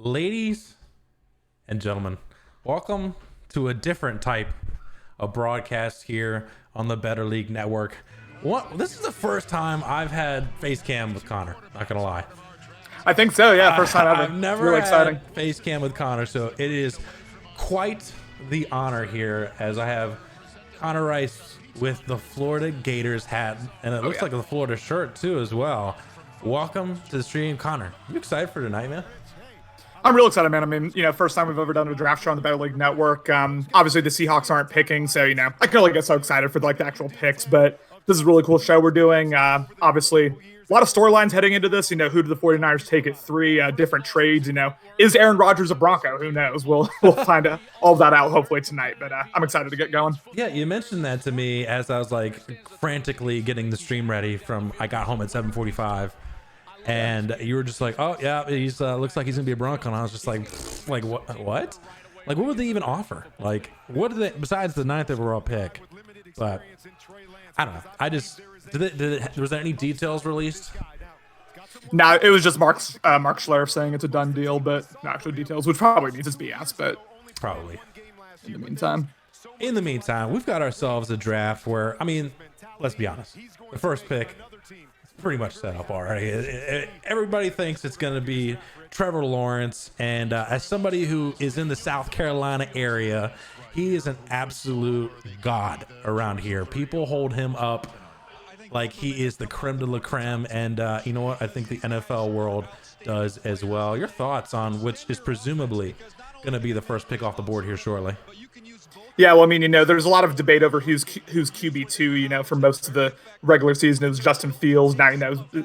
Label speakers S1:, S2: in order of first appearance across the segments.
S1: Ladies and gentlemen, welcome to a different type of broadcast here on the Better League Network. This is the first time I've had face cam with Connor, not gonna lie.
S2: I think so, yeah. First time ever.
S1: I've never
S2: really
S1: had
S2: exciting.
S1: face cam with Connor, so it is quite the honor here as I have Connor Rice with the Florida Gators hat, and it looks like a Florida shirt too as well. Welcome to the stream, Connor. You excited for tonight, man?
S2: I'm real excited, man. I mean, first time we've ever done a draft show on the Better League Network. Obviously, the Seahawks aren't picking, so, I can only get so excited for, the actual picks, but this is a really cool show we're doing. Obviously, a lot of storylines heading into this. Who do the 49ers take at 3? Different trades, Is Aaron Rodgers a Bronco? Who knows? We'll find all of that out hopefully tonight, but I'm excited to get going.
S1: Yeah, you mentioned that to me as I was, frantically getting the stream ready I got home at 7:45. And you were just like, oh yeah, he's looks like he's gonna be a Bronco. And I was just like what? Like, what would they even offer? Like, what do they besides the 9th overall pick? But I don't know. I just was there any details released?
S2: No, it was just Mark Schlereth saying it's a done deal, but no actual details, which probably means it's BS. But
S1: probably.
S2: In the
S1: meantime, we've got ourselves a draft where, I mean, let's be honest, the first pick pretty much set up already. Everybody thinks it's going to be Trevor Lawrence, and as somebody who is in the South Carolina area, he is an absolute god around here. People hold him up like he is the creme de la creme, and you know what? I think the NFL world does as well. Your thoughts on which is presumably going to be the first pick off the board here shortly?
S2: Yeah, well, I mean, there's a lot of debate over who's QB2, for most of the regular season. It was Justin Fields. Now,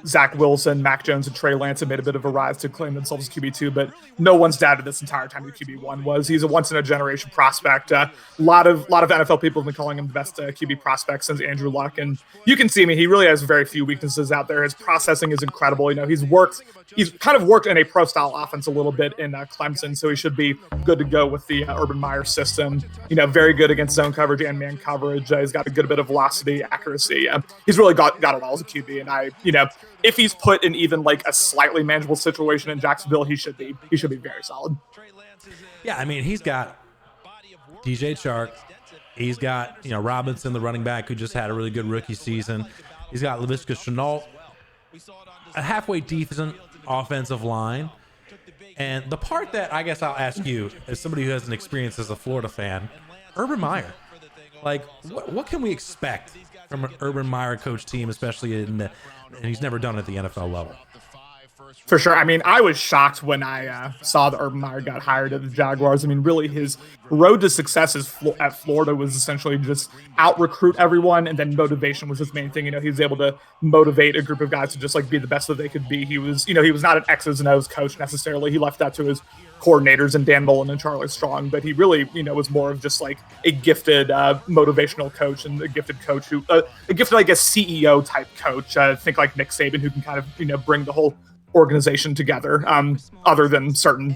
S2: Zach Wilson, Mac Jones, and Trey Lance have made a bit of a rise to claim themselves as QB2, but no one's doubted this entire time who QB1 was. He's a once-in-a-generation prospect. A lot of NFL people have been calling him the best QB prospect since Andrew Luck, and you can see, he really has very few weaknesses out there. His processing is incredible. He's kind of worked in a pro-style offense a little bit in Clemson, so he should be good to go with the Urban Meyer system. Very good against zone coverage and man coverage. He's got a good bit of velocity, accuracy. He's really got it all as a QB. And if he's put in even a slightly manageable situation in Jacksonville, he should be very solid.
S1: Yeah, he's got DJ Chark. He's got Robinson, the running back, who just had a really good rookie season. He's got Laviska Shenault, a halfway decent offensive line. And the part that I guess I'll ask you, as somebody who has an experience as a Florida fan, Urban Meyer. What can we expect from an Urban Meyer coach team, especially and he's never done it at the NFL level?
S2: For sure. I was shocked when I saw that Urban Meyer got hired at the Jaguars. Really his road to success at Florida was essentially just out-recruit everyone, and then motivation was his main thing. He was able to motivate a group of guys to just be the best that they could be. He was not an X's and O's coach necessarily. He left that to his coordinators and Dan Mullen and Charlie Strong, but he really, was more of just a gifted motivational coach and a gifted coach who, a gifted, CEO type coach. Think like Nick Saban, who can kind of, bring the whole organization together, other than certain,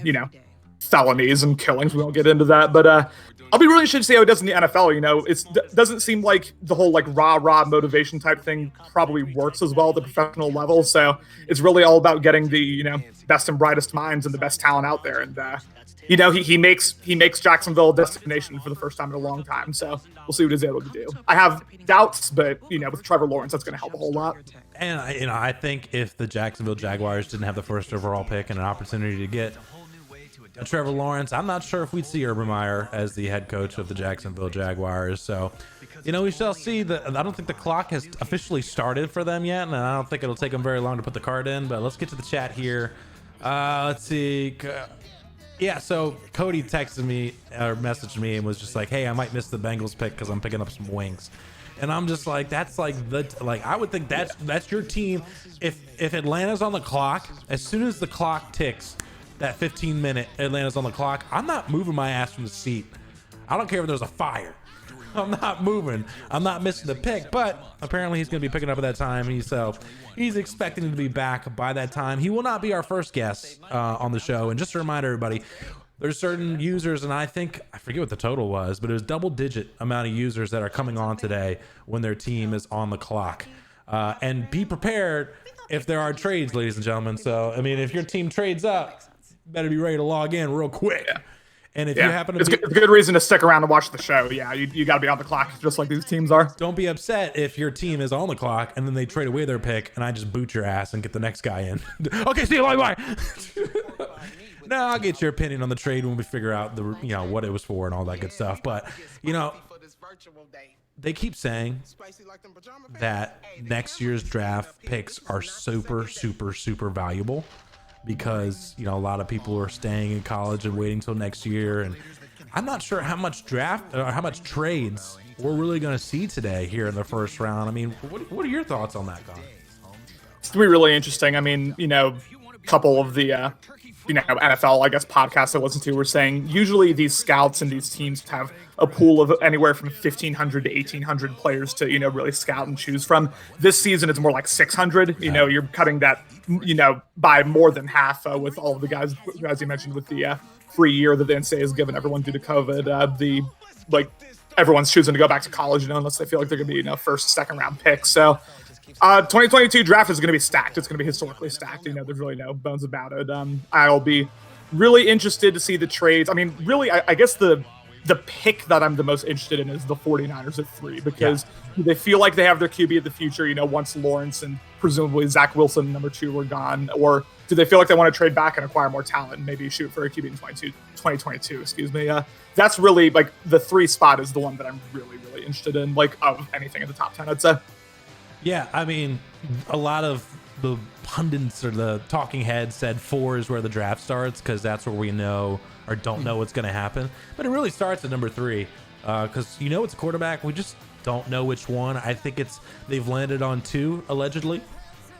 S2: felonies and killings. We won't get into that, but I'll be really interested to see how it does in the NFL. It doesn't seem like the whole rah motivation type thing probably works as well at the professional level. So it's really all about getting the best and brightest minds and the best talent out there. And he makes Jacksonville a destination for the first time in a long time. So we'll see what he's able to do. I have doubts, but with Trevor Lawrence, that's going to help a whole lot.
S1: And I think if the Jacksonville Jaguars didn't have the first overall pick and an opportunity to get Trevor Lawrence, I'm not sure if we'd see Urban Meyer as the head coach of the Jacksonville Jaguars. So, we shall see. I don't think the clock has officially started for them yet, and I don't think it'll take them very long to put the card in. But let's get to the chat here. Let's see. Yeah, so Cody texted me or messaged me and was just like, "Hey, I might miss the Bengals pick because I'm picking up some wings." And I'm just like, that's I would think that's your team. If Atlanta's on the clock, as soon as the clock ticks, that 15-minute Atlanta's on the clock, I'm not moving my ass from the seat. I don't care if there's a fire. I'm not moving. I'm not missing the pick. But apparently he's going to be picking up at that time. He's expecting to be back by that time. He will not be our first guest on the show. And just to remind everybody, there's certain users, and I forget what the total was, but it was double-digit amount of users that are coming on today when their team is on the clock. And be prepared if there are trades, ladies and gentlemen. So, if your team trades up, better be ready to log in real quick.
S2: Yeah.
S1: And if you happen to be,
S2: it's a good reason to stick around and watch the show. Yeah, you got to be on the clock, just like these teams are.
S1: don't be upset if your team is on the clock and then they trade away their pick and I just boot your ass and get the next guy in. Okay, see you, bye. No, I'll get your opinion on the trade when we figure out the what it was for and all that good stuff. But they keep saying that next year's draft picks are super, super, super valuable because a lot of people are staying in college and waiting till next year, and I'm not sure how much how much trades we're really going to see today here in the first round. I mean, what are your thoughts on that, Con?
S2: It's gonna be really interesting. I mean, a couple of the NFL, I guess, podcasts I listen to were saying usually these scouts and these teams have a pool of anywhere from 1,500 to 1,800 players to really scout and choose from. This season it's more like 600. You're cutting that by more than half with all of the guys, as you mentioned, with the free year that the NCAA has given everyone due to COVID. Everyone's choosing to go back to college, unless they feel like they're going to be first, second round picks. So 2022 draft is going to be stacked. It's going to be historically stacked. There's really no bones about it. I'll be really interested to see the trades. I mean, really, I guess the pick that I'm the most interested in is the 49ers at 3 because they feel like they have their QB of the future, once Lawrence and presumably Zach Wilson, number 2, were gone. Or do they feel like they want to trade back and acquire more talent and maybe shoot for a QB in 2022? Excuse me. That's really the 3 spot is the one that I'm really, really interested in, of anything in the top 10, I'd say.
S1: Yeah, I mean, a lot of the pundits or the talking heads said 4 is where the draft starts because that's where we know or don't know what's going to happen. But it really starts at number 3 because it's a quarterback. We just don't know which one. I think they've landed on 2 allegedly,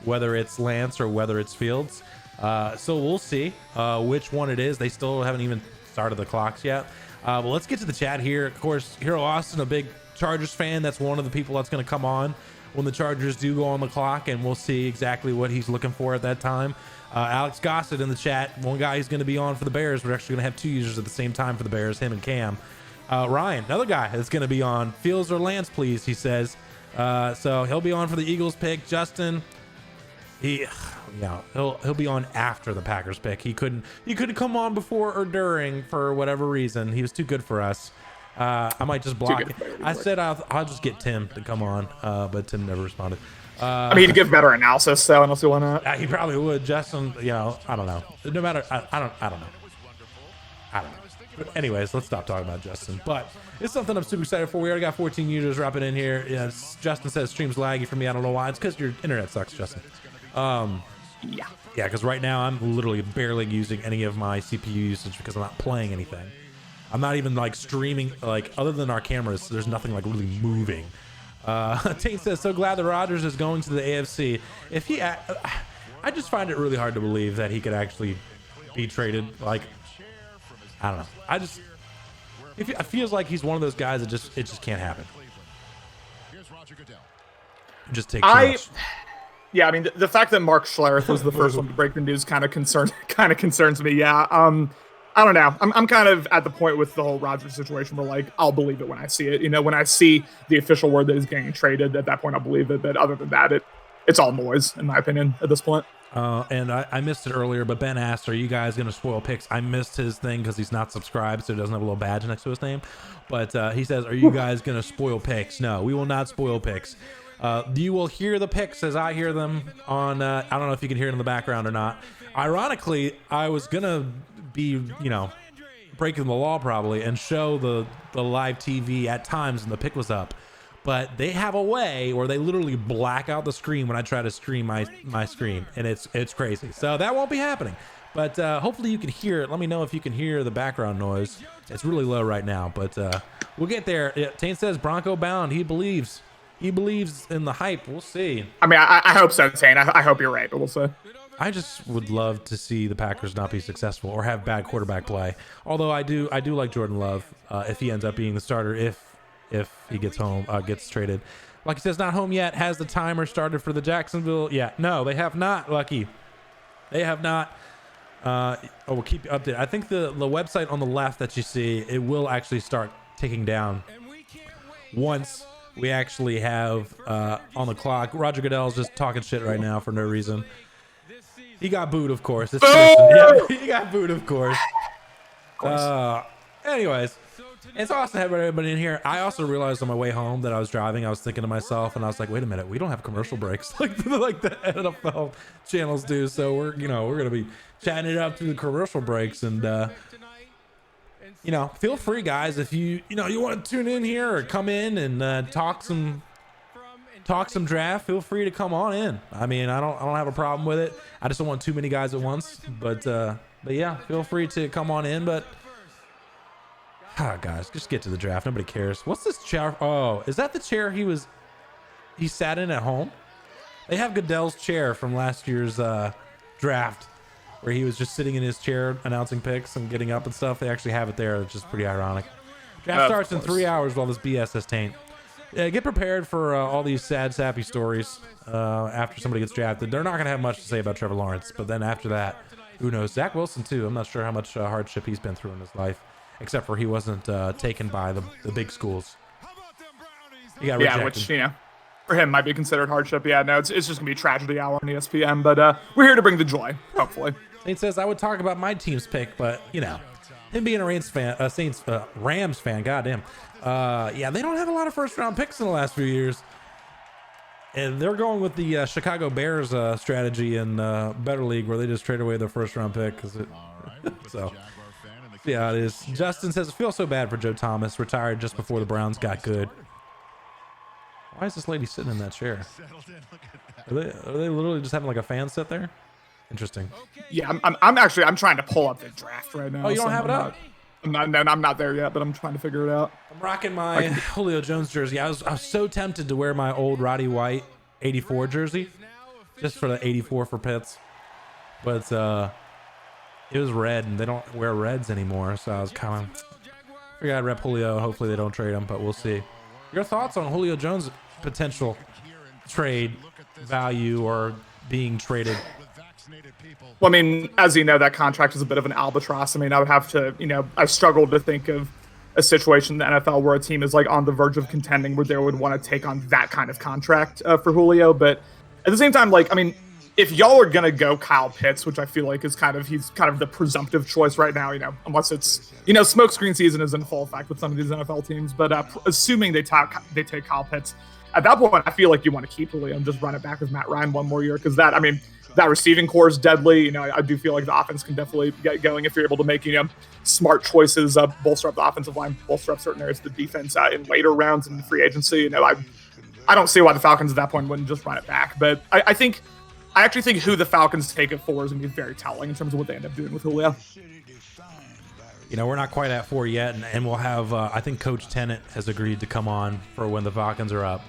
S1: whether it's Lance or whether it's Fields. So we'll see which one it is. They still haven't even started the clocks yet. But let's get to the chat here. Of course, Hero Austin, a big Chargers fan. That's one of the people that's going to come on when the Chargers do go on the clock, and we'll see exactly what he's looking for at that time. Alex Gossett in the chat, one guy who's going to be on for the Bears. We're actually going to have 2 users at the same time for the Bears, him and Cam. Ryan, another guy that's going to be on. Fields or Lance, please, he says. So he'll be on for the Eagles pick. Justin, he'll be on after the Packers pick. He couldn't come on before or during for whatever reason. He was too good for us. I might just block it. I said I'll just get Tim to come on, but Tim never responded.
S2: I mean, he'd give better analysis, so I don't see why not.
S1: He probably would. Justin, I don't know. No matter, I don't know. But anyways, let's stop talking about Justin. But it's something I'm super excited for. We already got 14 users dropping in here. Yeah, Justin says stream's laggy for me. I don't know why. It's because your internet sucks, Justin. Yeah, because right now I'm literally barely using any of my CPU usage because I'm not playing anything. I'm not even streaming, other than our cameras, there's nothing really moving. Tate says, so glad that Rodgers is going to the AFC. I just find it really hard to believe that he could actually be traded. I don't know. It feels like he's one of those guys that it just can't happen. It just takes too much.
S2: Yeah, I mean, the fact that Mark Schlereth was the first one to break the news kind of concerns me. Yeah, I don't know. I'm kind of at the point with the whole Rodgers situation where I'll believe it when I see it. When I see the official word that he's getting traded, at that point I'll believe it. But other than that, it's all noise in my opinion at this point.
S1: And I missed it earlier, but Ben asked, are you guys going to spoil picks? I missed his thing because he's not subscribed, so he doesn't have a little badge next to his name. But he says, are you guys going to spoil picks? No, we will not spoil picks. You will hear the picks as I hear them on, I don't know if you can hear it in the background or not. Ironically, I was going to be, breaking the law probably and show the live TV at times when the pick was up. But they have a way where they literally black out the screen when I try to stream my screen, and it's crazy. So that won't be happening. But hopefully you can hear it. Let me know if you can hear the background noise. It's really low right now, but we'll get there. Tane says Bronco bound. He believes in the hype. We'll see.
S2: I mean, I hope so, Tane. I hope you're right, but we'll see.
S1: I just would love to see the Packers not be successful or have bad quarterback play. Although I do like Jordan Love if he ends up being the starter if he gets traded. Lucky says not home yet. Has the timer started for the Jacksonville? Yeah, no, they have not. Lucky, they have not. We'll keep you updated. I think the website on the left that you see, it will actually start ticking down once we actually have on the clock. Roger Goodell's just talking shit right now for no reason. He got booed, of course. It's
S2: Boo!
S1: tradition. Yeah, he got booed, of course. Anyways, it's awesome to have everybody in here. I also realized on my way home that I was driving, I was thinking to myself, and I was like, wait a minute, we don't have commercial breaks like the NFL channels do. So we're gonna be chatting it up through the commercial breaks, and feel free, guys, if you want to tune in here or come in and talk some draft. Feel free to come on in. I mean, I don't have a problem with it. I just don't want too many guys at once. But yeah, feel free to come on in. But guys, just get to the draft. Nobody cares. What's this chair? Oh, is that the chair he sat in at home? They have Goodell's chair from last year's draft, where he was just sitting in his chair announcing picks and getting up and stuff. They actually have it there, which is pretty ironic. Draft starts in 3 hours while this BS has taint. Yeah, get prepared for all these sad, sappy stories after somebody gets drafted. They're not going to have much to say about Trevor Lawrence, but then after that, who knows? Zach Wilson, too. I'm not sure how much hardship he's been through in his life, except for he wasn't taken by the big schools. He got rejected.
S2: Yeah, which, for him might be considered hardship. Yeah, no, it's just going to be a tragedy hour on ESPN, but we're here to bring the joy, hopefully.
S1: He says, I would talk about my team's pick, but, him being a Rams fan, goddamn. Yeah, they don't have a lot of first-round picks in the last few years. And they're going with the Chicago Bears strategy in Better League, where they just trade away their first-round pick. So, yeah, it is. Justin says, I feel so bad for Joe Thomas, retired just before the Browns got good. Why is this lady sitting in that chair? Are they literally just having like a fan sit there? Interesting.
S2: Yeah, I'm trying to pull up the draft right now.
S1: Oh, you don't have it up?
S2: I'm not there yet, but I'm trying to figure it out.
S1: I'm rocking my Julio Jones jersey. I was so tempted to wear my old Roddy White 84 jersey, just for the 84 for Pitts, but it was red, and they don't wear reds anymore. So I was kind of figured I'd rep Julio. Hopefully they don't trade him, but we'll see. Your thoughts on Julio Jones' potential trade value or being traded?
S2: Well, I mean, as you know, that contract is a bit of an albatross. I mean, I would have to, I struggled to think of a situation in the NFL where a team is like on the verge of contending where they would want to take on that kind of contract for Julio. But at the same time, like, I mean, if y'all are going to go Kyle Pitts, which I feel like is he's kind of the presumptive choice right now, unless it's, smokescreen season is in full effect with some of these NFL teams. But assuming they take Kyle Pitts, at that point, I feel like you want to keep Julio and just run it back with Matt Ryan one more year. Because that receiving core is deadly. I do feel like the offense can definitely get going if you're able to make, smart choices, bolster up the offensive line, bolster up certain areas of the defense in later rounds in the free agency. I don't see why the Falcons at that point wouldn't just run it back. But I actually think who the Falcons take it for is going to be very telling in terms of what they end up doing with Julio.
S1: We're not quite at 4 yet, and we'll have, I think Coach Tennant has agreed to come on for when the Falcons are up.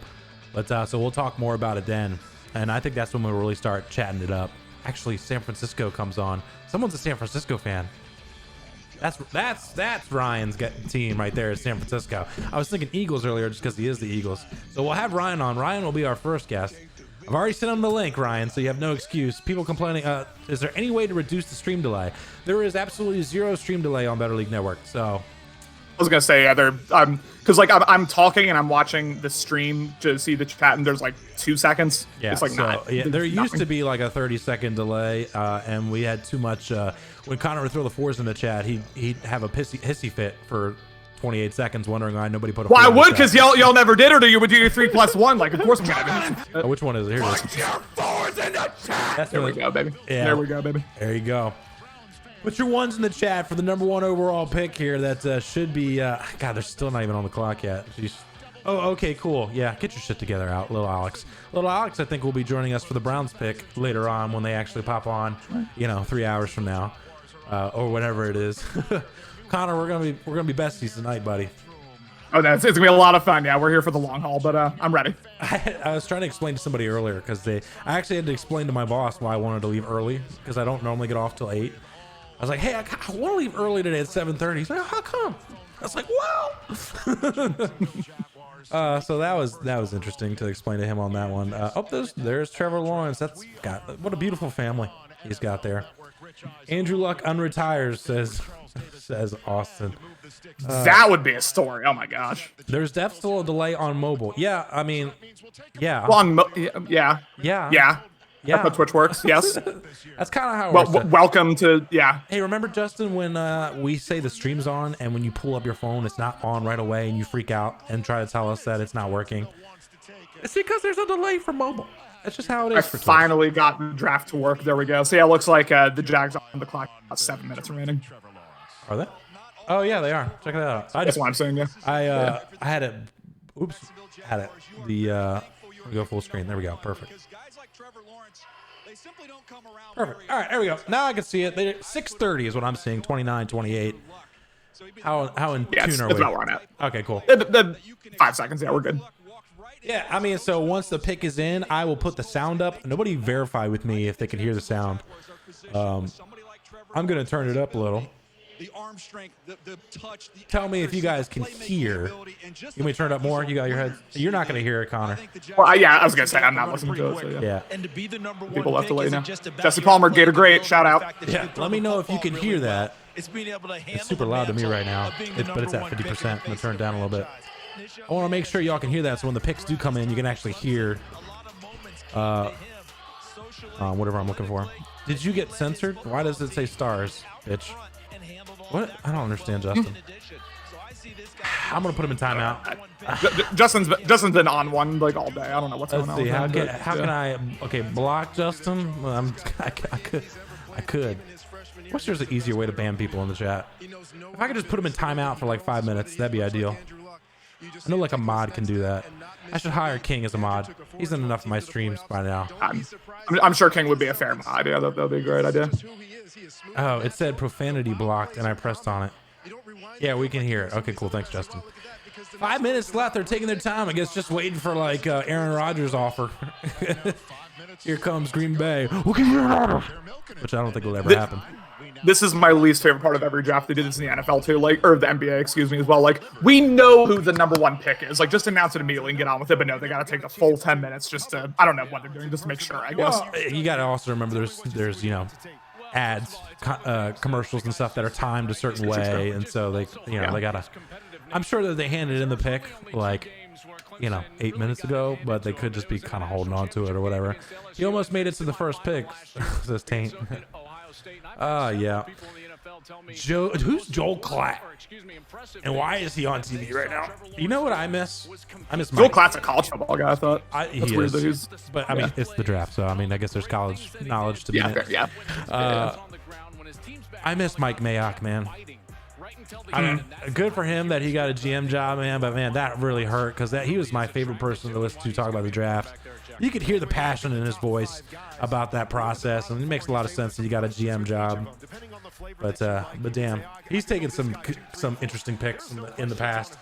S1: But so we'll talk more about it then. And I think that's when we'll really start chatting it up. Actually, San Francisco comes on. Someone's a San Francisco fan. That's Ryan's team right there, is San Francisco. I was thinking Eagles earlier just because he is the Eagles. So we'll have Ryan on. Ryan will be our first guest. I've already sent him the link, Ryan, so you have no excuse. People complaining, is there any way to reduce the stream delay? There is absolutely zero stream delay on Better League Network, so...
S2: I was gonna say, because I'm talking and I'm watching the stream to see the chat, and there's like 2 seconds.
S1: Yeah,
S2: it's like
S1: there used to be like a 30-second delay, and we had too much. When Connor would throw the fours in the chat, he'd have a hissy fit for 28 seconds, wondering why nobody put a.
S2: Well, I would, because y'all never did, or you would do your 3+1. Like, of course I'm gonna do it.
S1: Which one is it? Here it is.
S2: Put your fours in the chat. There we go, baby.
S1: Yeah.
S2: There we go, baby.
S1: There you go. Put your ones in the chat for the number 1 overall pick here. That should be. God, they're still not even on the clock yet. Jeez. Oh, okay, cool. Yeah, get your shit together, little Alex. Little Alex, I think, will be joining us for the Browns pick later on when they actually pop on. 3 hours from now, or whatever it is. Connor, we're gonna be besties tonight, buddy.
S2: Oh, it's gonna be a lot of fun. Yeah, we're here for the long haul, but I'm ready.
S1: I was trying to explain to somebody earlier because I actually had to explain to my boss why I wanted to leave early because I don't normally get off till 8. I was like, hey, I want to leave early today at 7:30. He's like, how come? I was like, well. So that was interesting to explain to him on that one. There's Trevor Lawrence. What a beautiful family he's got there. Andrew Luck unretires, says Austin.
S2: That would be a story. Oh my gosh.
S1: There's definitely still a delay on mobile. Yeah, I mean, yeah.
S2: Well, yeah.
S1: Yeah,
S2: That's how Twitch works. Yes.
S1: that's kind of how it
S2: Well,
S1: works.
S2: welcome to
S1: Hey, remember Justin when we say the stream's on and when you pull up your phone, it's not on right away and you freak out and try to tell us that it's not working? It's because there's a delay for mobile. That's just how it
S2: I
S1: is for Twitch.
S2: finally got the draft to work. There we go. So yeah, it looks like the Jags on the clock. About 7 minutes remaining.
S1: Are they? Oh yeah, they are. Check that out.
S2: That's what I'm saying. Yeah.
S1: I had it. Oops. Had it. Let me go full screen. There we go. Perfect. Perfect. All right, there we go. Now I can see it. 6:30 is what I'm seeing. 29, 28. How in
S2: Yeah,
S1: tune are
S2: it's
S1: we?
S2: about where I'm at.
S1: Okay, cool.
S2: 5 seconds. Yeah, we're good.
S1: Yeah, I mean, so once the pick is in, I will put the sound up. Nobody verify with me if they can hear the sound. I'm gonna turn it up a little. Tell me if you guys can hear. You want me to turn it up more? You got your head. You're not gonna hear it, Connor.
S2: Well, yeah, I was gonna say I'm not listening to it. So yeah. People left the lane now. Jesse Palmer, Gator Great, shout out.
S1: Yeah, let me know if you can hear that. It's super loud to me right now, but it's at 50%. I'm gonna turn it down a little bit. I want to make sure y'all can hear that, so when the picks do come in, you can actually hear whatever I'm looking for. Did you get censored? Why does it say stars, bitch? What? I don't understand, Justin. I'm gonna put him in timeout.
S2: Justin's been on one like all day. I don't know what's going
S1: Let's
S2: on.
S1: see.
S2: With him,
S1: How can I? Okay, block Justin. Well, I could. Wish there's an easier way to ban people in the chat. If I could just put them in timeout for like 5 minutes, that'd be ideal. I know like a mod can do that. I should hire King as a mod. He's in enough of my streams by now.
S2: I'm sure King would be a fair mod. Yeah, that'd be a great idea.
S1: Oh, it said profanity blocked, and I pressed on it. Yeah, we can hear it. Okay, cool. Thanks, Justin. 5 minutes left. They're taking their time. I guess just waiting for like Aaron Rodgers' offer. Here comes Green Bay. Which I don't think will ever happen.
S2: This is my least favorite part of every draft. They did this in the NFL too, or the NBA, excuse me, as well. Like, we know who the #1 pick is. Like, just announce it immediately and get on with it. But no, they got to take the full 10 minutes just to, I don't know what they're doing, just to make sure, I guess.
S1: Well, you got to also remember there's ads, commercials and stuff that are timed a certain way. And so they got to, I'm sure that they handed in the pick like, 8 minutes ago, but they could just be kind of holding on to it or whatever. He almost made it to the first pick, says Taint. Yeah. Who's Joel Klatt? And why is he on TV right now? You know what I miss? I miss
S2: Joel
S1: Mike.
S2: Klatt's a college football guy, I thought.
S1: He
S2: weird
S1: is.
S2: that he's,
S1: but I mean, it's the draft, so I mean, I guess there's college knowledge to be in.
S2: Yeah.
S1: I miss Mike Mayock, man. Good for him that he got a GM job, man. But man, that really hurt because he was my favorite person to listen to talk about the draft. You could hear the passion in his voice about that process, and it makes a lot of sense that he got a GM job. But damn, he's taken some interesting picks in the past.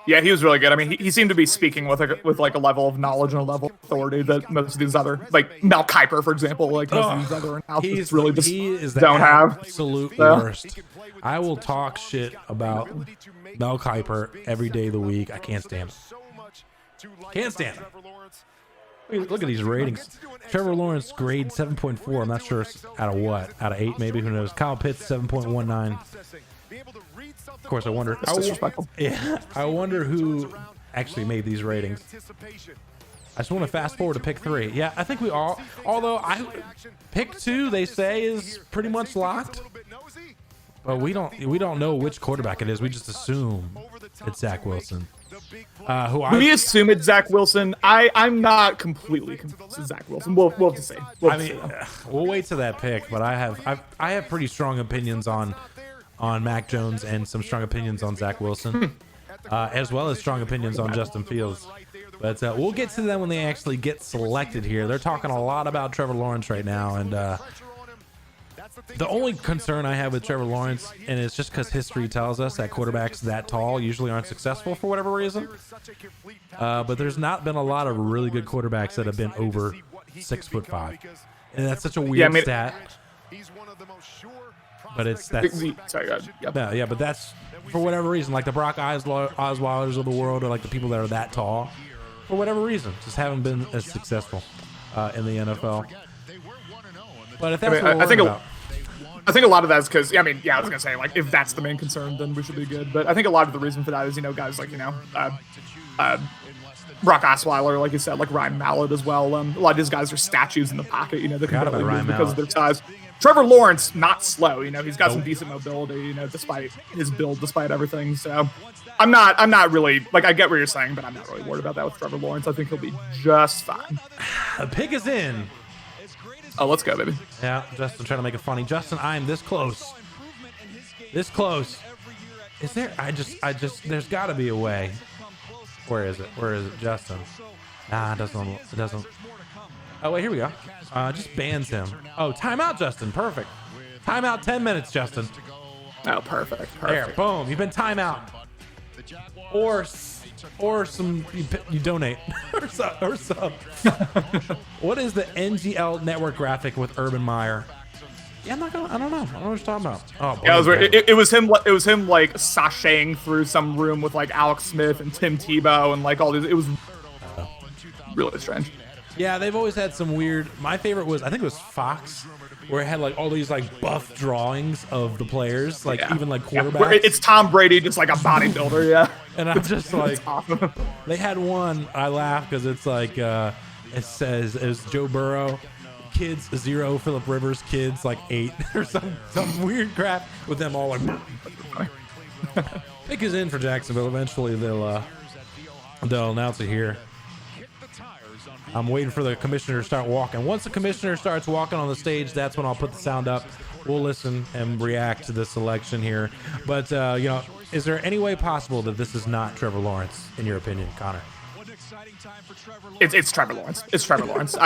S2: Yeah, he was really good. I mean, he seemed to be speaking with like a level of knowledge and a level of authority that most of these other, like Mel Kiper, for example, like most of these other announcers really just don't have.
S1: Absolute worst. I will talk shit about Mel Kiper every day of the week. I can't stand him. Can't stand him. Look at these ratings. Trevor Lawrence grade 7.4. I'm not sure out of what. Out of 8 maybe. Who knows? Kyle Pitts 7.19. Of course, I wonder. I wonder who actually made these ratings. I just want to fast forward to pick 3. Yeah, I think we all. Although pick 2 they say is pretty much locked. But we don't know which quarterback it is. We just assume it's Zach Wilson.
S2: We assume it's Zach Wilson. I'm not completely convinced it's Zach Wilson. We'll have to see.
S1: We'll wait to that pick. But I have pretty strong opinions on Mac Jones and some strong opinions on Zach Wilson, as well as strong opinions on Justin Fields. But we'll get to them when they actually get selected here. They're talking a lot about Trevor Lawrence right now, and the only concern I have with Trevor Lawrence, and it's just because history tells us that quarterbacks that tall usually aren't successful for whatever reason. But there's not been a lot of really good quarterbacks that have been over 6'5", and that's such a weird stat. But but that's for whatever reason, like the Brock Osweilers of the world, or like the people that are that tall, for whatever reason, just haven't been as successful in the NFL. But if that's what we're about.
S2: I think a lot of that is because, I was gonna say, like, if that's the main concern, then we should be good. But I think a lot of the reason for that is, guys like, Brock Osweiler, like you said, like Ryan Mallett as well. A lot of these guys are statues in the pocket, you know, that can barely move because of their size. Trevor Lawrence, not slow, you know, he's got some decent mobility, you know, despite his build, despite everything. So I'm not really, like, I get what you're saying, but I'm not really worried about that with Trevor Lawrence. I think he'll be just fine.
S1: The pick is in.
S2: Oh, let's go, baby.
S1: Yeah, Justin trying to make it funny. Justin, I am this close. This close. Is there, there's got to be a way. Where is it, Justin? Nah, it doesn't. Oh, wait, here we go. Just bans him. Oh, timeout, Justin. Perfect. Timeout 10 minutes, Justin.
S2: Oh, perfect.
S1: There, boom. You've been timeout. Or some, you donate. or sub. What is the NGL network graphic with Urban Meyer? Yeah, I don't know. I don't know what you're talking about. Oh, boy,
S2: yeah, it was him like sashaying through some room with like Alex Smith and Tim Tebow and like all these. It was really strange.
S1: Yeah, they've always had some weird. My favorite was, I think it was Fox, where it had like all these like buff drawings of the players, like even like quarterbacks.
S2: Yeah, it's Tom Brady, just like a bodybuilder. Yeah,
S1: and I'm just like,
S2: awesome.
S1: They had one. I laugh because it's like it says it's Joe Burrow. Kids 0, Phillip Rivers kids like 8 or some weird crap with them all like. Pick is in for Jacksonville. Eventually they'll announce it here. I'm waiting for the commissioner to start walking. Once the commissioner starts walking on the stage, that's when I'll put the sound up. We'll listen and react to the selection here. But you know, is there any way possible that this is not Trevor Lawrence, in your opinion, Connor?
S2: It's Trevor Lawrence. It's Trevor Lawrence.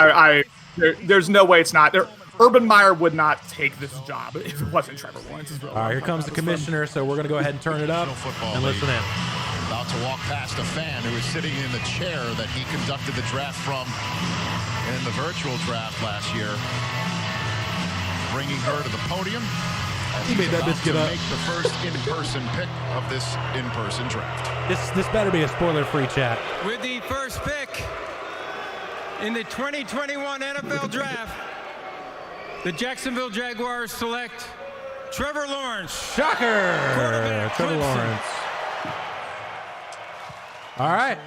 S2: There's no way it's not. Urban Meyer would not take this job if it wasn't Trevor Lawrence. Really
S1: all right, here comes the commissioner, so we're going to go ahead and turn it up and listen in.
S3: About to walk past a fan who is sitting in the chair that he conducted the draft from in the virtual draft last year. Bringing her to the podium.
S1: He made that bitch get up.
S3: Make the first in-person pick of this in-person draft.
S1: This better be a spoiler-free chat.
S4: With the first pick in the 2021 NFL Draft, the Jacksonville Jaguars select Trevor Lawrence.
S1: Shocker! Trevor Lawrence. All right.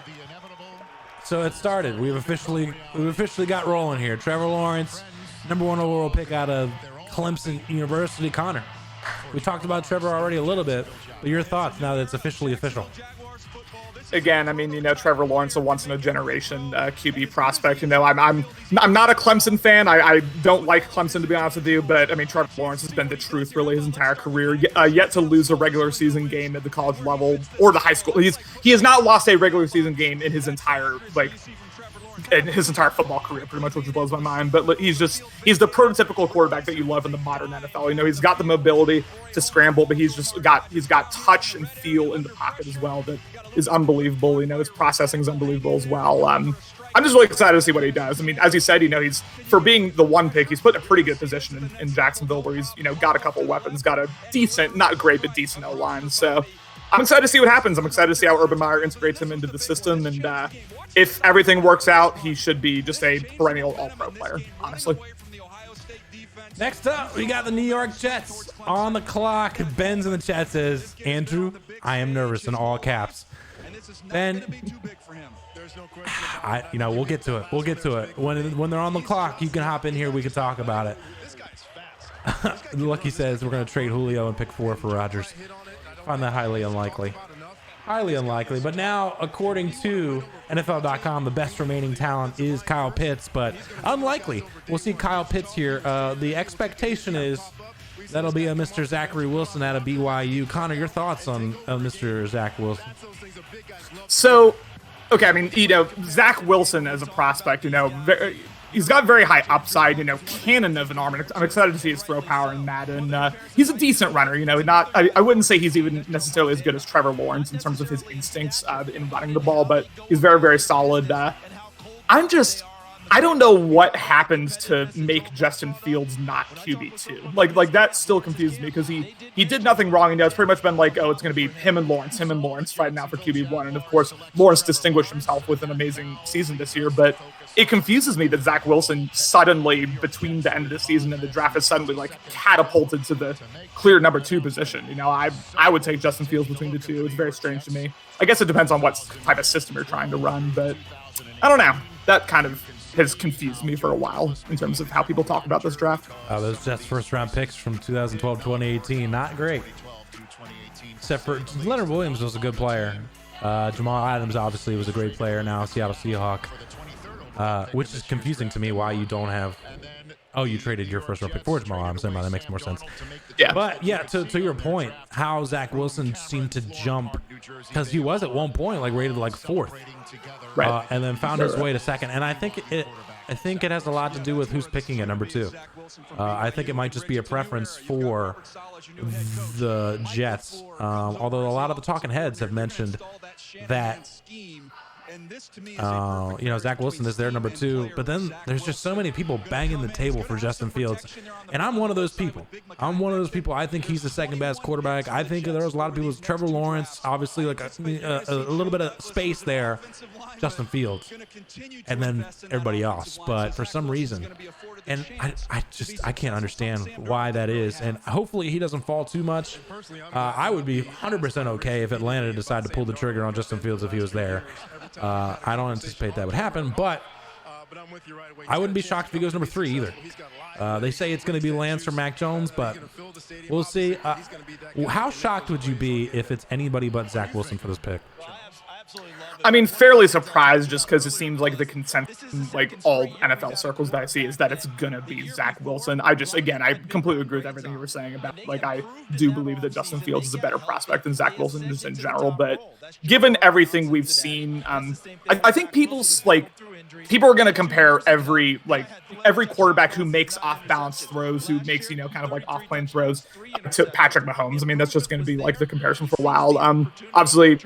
S1: So it started. We've officially got rolling here. Trevor Lawrence, #1 overall pick out of Clemson University. Connor, we talked about Trevor already a little bit, but your thoughts now that it's officially official?
S2: Again, I mean, you know, Trevor Lawrence, a once-in-a-generation QB prospect. You know, I'm not a Clemson fan. I don't like Clemson, to be honest with you. But, I mean, Trevor Lawrence has been the truth, really, his entire career. Yet to lose a regular season game at the college level or the high school. He has not lost a regular season game in his entire, football career, pretty much, which blows my mind. But he's the prototypical quarterback that you love in the modern NFL. You know, he's got the mobility to scramble, but he's got touch and feel in the pocket as well that is unbelievable. You know, his processing is unbelievable as well. I'm just really excited to see what he does. I mean, as you said, you know, he's, for being the one pick, he's put in a pretty good position in Jacksonville, where he's, you know, got a couple weapons, got a decent, not great, but decent O-line. So I'm excited to see what happens. I'm excited to see how Urban Meyer integrates him into the system. And if everything works out, he should be just a perennial all-pro player, honestly.
S1: Next up, we got the New york Jets on the clock. Ben's in the chat says, Andrew, I am nervous, in all caps. Ben, we'll get to it. We'll get to it. When they're on the clock, you can hop in here. We can talk about it. Lucky says we're going to trade Julio and pick 4 for Rodgers. Find that highly unlikely. Highly unlikely. But now, according to NFL.com, the best remaining talent is Kyle Pitts, but unlikely. We'll see Kyle Pitts here. The expectation is that'll be a Mr. Zachary Wilson out of BYU. Connor, your thoughts on Mr. Zach Wilson?
S2: So, okay, I mean, you know, Zach Wilson as a prospect, you know, he's got very high upside, you know, cannon of an arm. And I'm excited to see his throw power in Madden. He's a decent runner, you know, I wouldn't say he's even necessarily as good as Trevor Lawrence in terms of his instincts in running the ball, but he's very, very solid. I don't know what happens to make Justin Fields not QB2. Like that still confuses me, because he did nothing wrong. You know, it's pretty much been like, oh, it's going to be him and Lawrence fighting out for QB1. And of course, Lawrence distinguished himself with an amazing season this year. But it confuses me that Zach Wilson suddenly, between the end of the season and the draft, is suddenly like catapulted to the clear #2 position. You know, I would take Justin Fields between the two. It's very strange to me. I guess it depends on what type of system you're trying to run, but I don't know. That kind of has confused me for a while in terms of how people talk about this draft.
S1: Those Jets first round picks from 2012 2018, not great. Except for Leonard Williams was a good player. Jamal Adams obviously was a great player, now Seattle Seahawk. Which is confusing to me why you don't have. Oh, you traded your first round pick for Jamal Adams. That makes more sense.
S2: Yeah.
S1: But yeah, to your point, how Zach Wilson seemed to jump, because he was at one point like rated like 4th,
S2: Right.
S1: and then found his way to 2nd. And I think it has a lot to do with who's picking at number 2. I think it might just be a preference for the Jets. Although a lot of the talking heads have mentioned that Zach Wilson is their number 2, but then there's just so many people banging the table for Justin Fields, and I'm one of those people. I think he's the second best quarterback. I think there was a lot of people. Trevor Lawrence, obviously, like a little bit of space there. Justin Fields, and then everybody else. But for some reason, and I can't understand why that is. And hopefully he doesn't fall too much. I would be 100% okay if Atlanta decided to pull the trigger on Justin Fields if he was there. I don't anticipate that would happen, but I wouldn't be shocked if he goes number 3 either. They say it's going to be Lance or Mac Jones, but we'll see. How shocked would you be if it's anybody but Zach Wilson for this pick?
S2: I mean, fairly surprised, just because it seems like the consensus in like all NFL circles that I see is that it's gonna be Zach Wilson. I completely agree with everything you were saying about, like, I do believe that Justin Fields is a better prospect than Zach Wilson just in general. But given everything we've seen, I think people are gonna compare every quarterback who makes off-balance throws, who makes kind of like off-plane throws, to Patrick Mahomes. I mean, that's just gonna be like the comparison for a while. Obviously,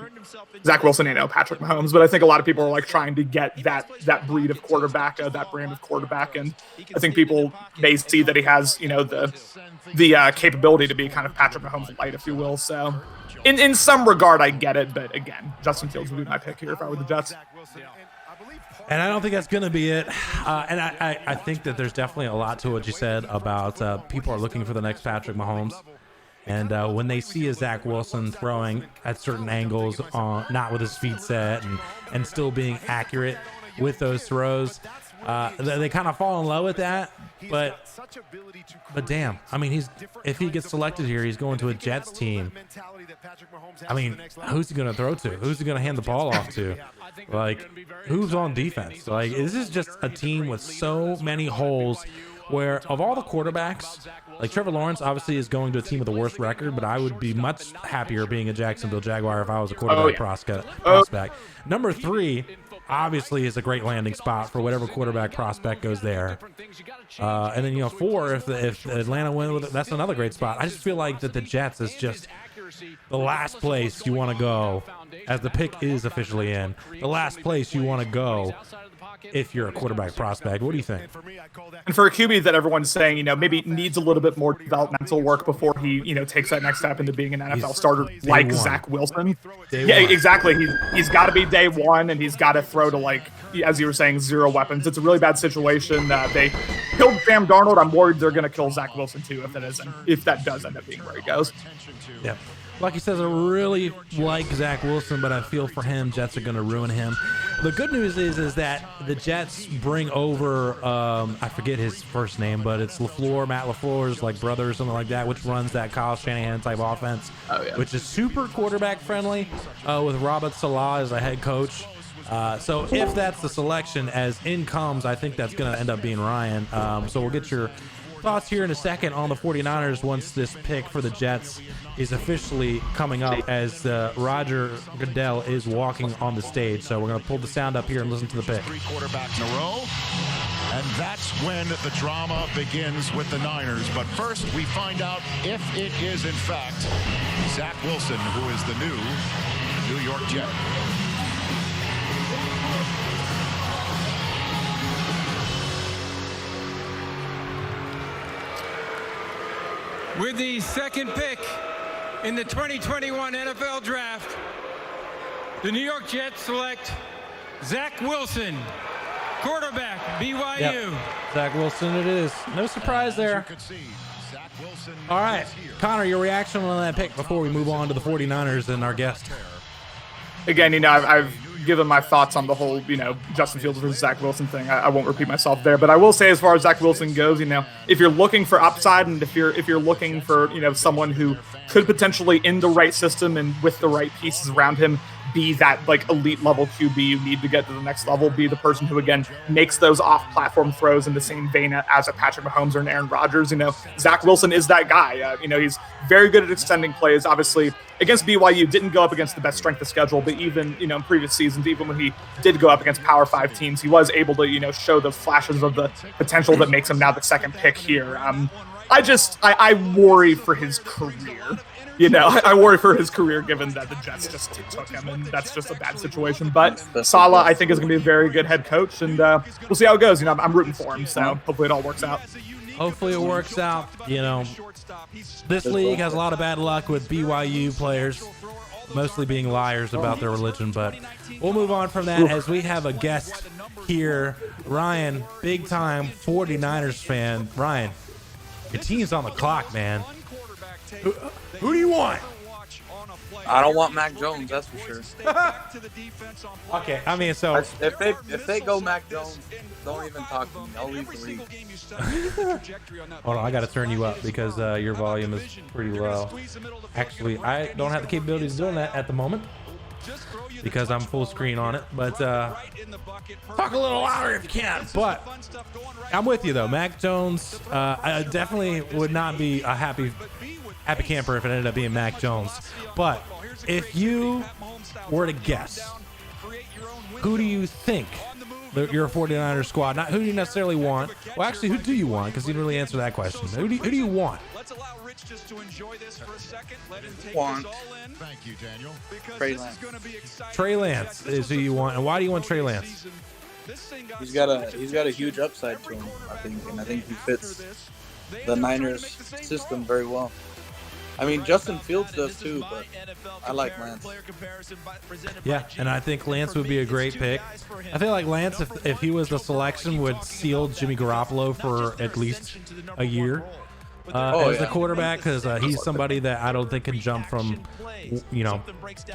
S2: Zach Wilson ain't no Patrick Mahomes, but I think a lot of people are like trying to get that breed of quarterback, that brand of quarterback, and I think people may see that he has the capability to be kind of Patrick Mahomes light, if you will. So in some regard, I get it, but again, Justin Fields would be my pick here if I were the Jets.
S1: And I don't think that's going to be it. And I think that there's definitely a lot to what you said about people are looking for the next Patrick Mahomes. And when they see a Zach Wilson throwing at certain angles, not with his feet set and still being accurate with those throws, they kind of fall in love with that. But damn, I mean, if he gets selected here, he's going to a Jets team. I mean, who's he going to throw to? Who's he going to hand the ball off to? Like, who's on defense? Like, this is just a team with so many holes where, of all the quarterbacks, like Trevor Lawrence obviously is going to a team with the worst record, but I would be much happier being a Jacksonville Jaguar if I was a quarterback prospect. Number 3 obviously is a great landing spot for whatever quarterback prospect goes there. And then 4, if Atlanta wins with it, that's another great spot. I just feel like that the Jets is just the last place you want to go, as the pick is officially in. The last place you want to go if you're a quarterback prospect. What do you think?
S2: And for a QB that everyone's saying, maybe needs a little bit more developmental work before he, takes that next step into being an NFL starter like Zach Wilson. Exactly. He's got to be day one, and he's got to throw to, like, as you were saying, 0 weapons. It's a really bad situation. They killed Sam Darnold. I'm worried they're going to kill Zach Wilson too if that does end up being where he goes.
S1: Yeah. Like he says, I really like Zach Wilson, but I feel for him, Jets are going to ruin him. The good news is that the Jets bring over, I forget his first name, but it's Matt LaFleur's like brother or something like that, which runs that Kyle Shanahan type offense, which is super quarterback friendly, with Robert Saleh as a head coach. So if that's the selection as in comes, I think that's going to end up being Ryan. So we'll get your thoughts here in a second on the 49ers once this pick for the Jets is officially coming up, as Roger Goodell is walking on the stage. So we're going to pull the sound up here and listen to the pick.
S3: 3 quarterbacks in a row, and that's when the drama begins with the Niners. But first, we find out if it is in fact Zach Wilson, who is the new New York Jet.
S4: With the second pick in the 2021 NFL Draft, the New York Jets select Zach Wilson, quarterback, BYU.
S1: Yep. Zach Wilson it is. No surprise there. All right, Connor, your reaction on that pick before we move on to the 49ers and our guest.
S2: Again, I've given my thoughts on the whole, Justin Fields versus Zach Wilson thing. I won't repeat myself there, but I will say, as far as Zach Wilson goes, if you're looking for upside, and if you're looking for, someone who could potentially, in the right system and with the right pieces around him, be that like elite level QB you need to get to the next level, be the person who again makes those off-platform throws in the same vein as a Patrick Mahomes or an Aaron Rodgers. Zach Wilson is that guy. He's very good at extending plays. Obviously, against BYU, didn't go up against the best strength of schedule, but even in previous seasons, even when he did go up against Power 5 teams, he was able to show the flashes of the potential that makes him now the second pick here. I worry for his career. I worry for his career given that the Jets just took him, and that's just a bad situation. But Saleh, I think, is going to be a very good head coach, and we'll see how it goes. I'm rooting for him, so hopefully it all works out.
S1: Hopefully it works out. This league has a lot of bad luck with BYU players, mostly being liars about their religion, but we'll move on from that as we have a guest here. Ryan, big-time 49ers fan. Ryan, your team's on the clock, man. Who do you want?
S5: I don't want Mac Jones, that's for sure.
S1: Okay, I mean, so
S5: if they go Mac Jones, don't even talk to me. I'll leave the league.
S1: Hold on, I got to turn you up because your volume is pretty low. Actually, I don't have the capabilities of doing that at the moment because I'm full screen on it. But talk a little louder if you can. But I'm with you though. Mac Jones, I definitely would not be a happy camper if it ended up being Mac Jones. But if you were to guess, who do you think your 49ers squad, not who do you necessarily want? Well, actually, who do you want? Because you didn't really answer that question. Who do you want?
S3: Thank you, Daniel.
S5: Trey Lance.
S1: Trey Lance is who you want. And why do you want Trey Lance?
S5: He's got a huge upside to him, I think, and I think he fits the Niners system very well. I mean, Justin Fields does too, but I like Lance.
S1: Yeah, and I think Lance would be a great pick. I feel like Lance, if he was the selection, would seal Jimmy Garoppolo for at least a year as the quarterback, because he's somebody that I don't think can jump from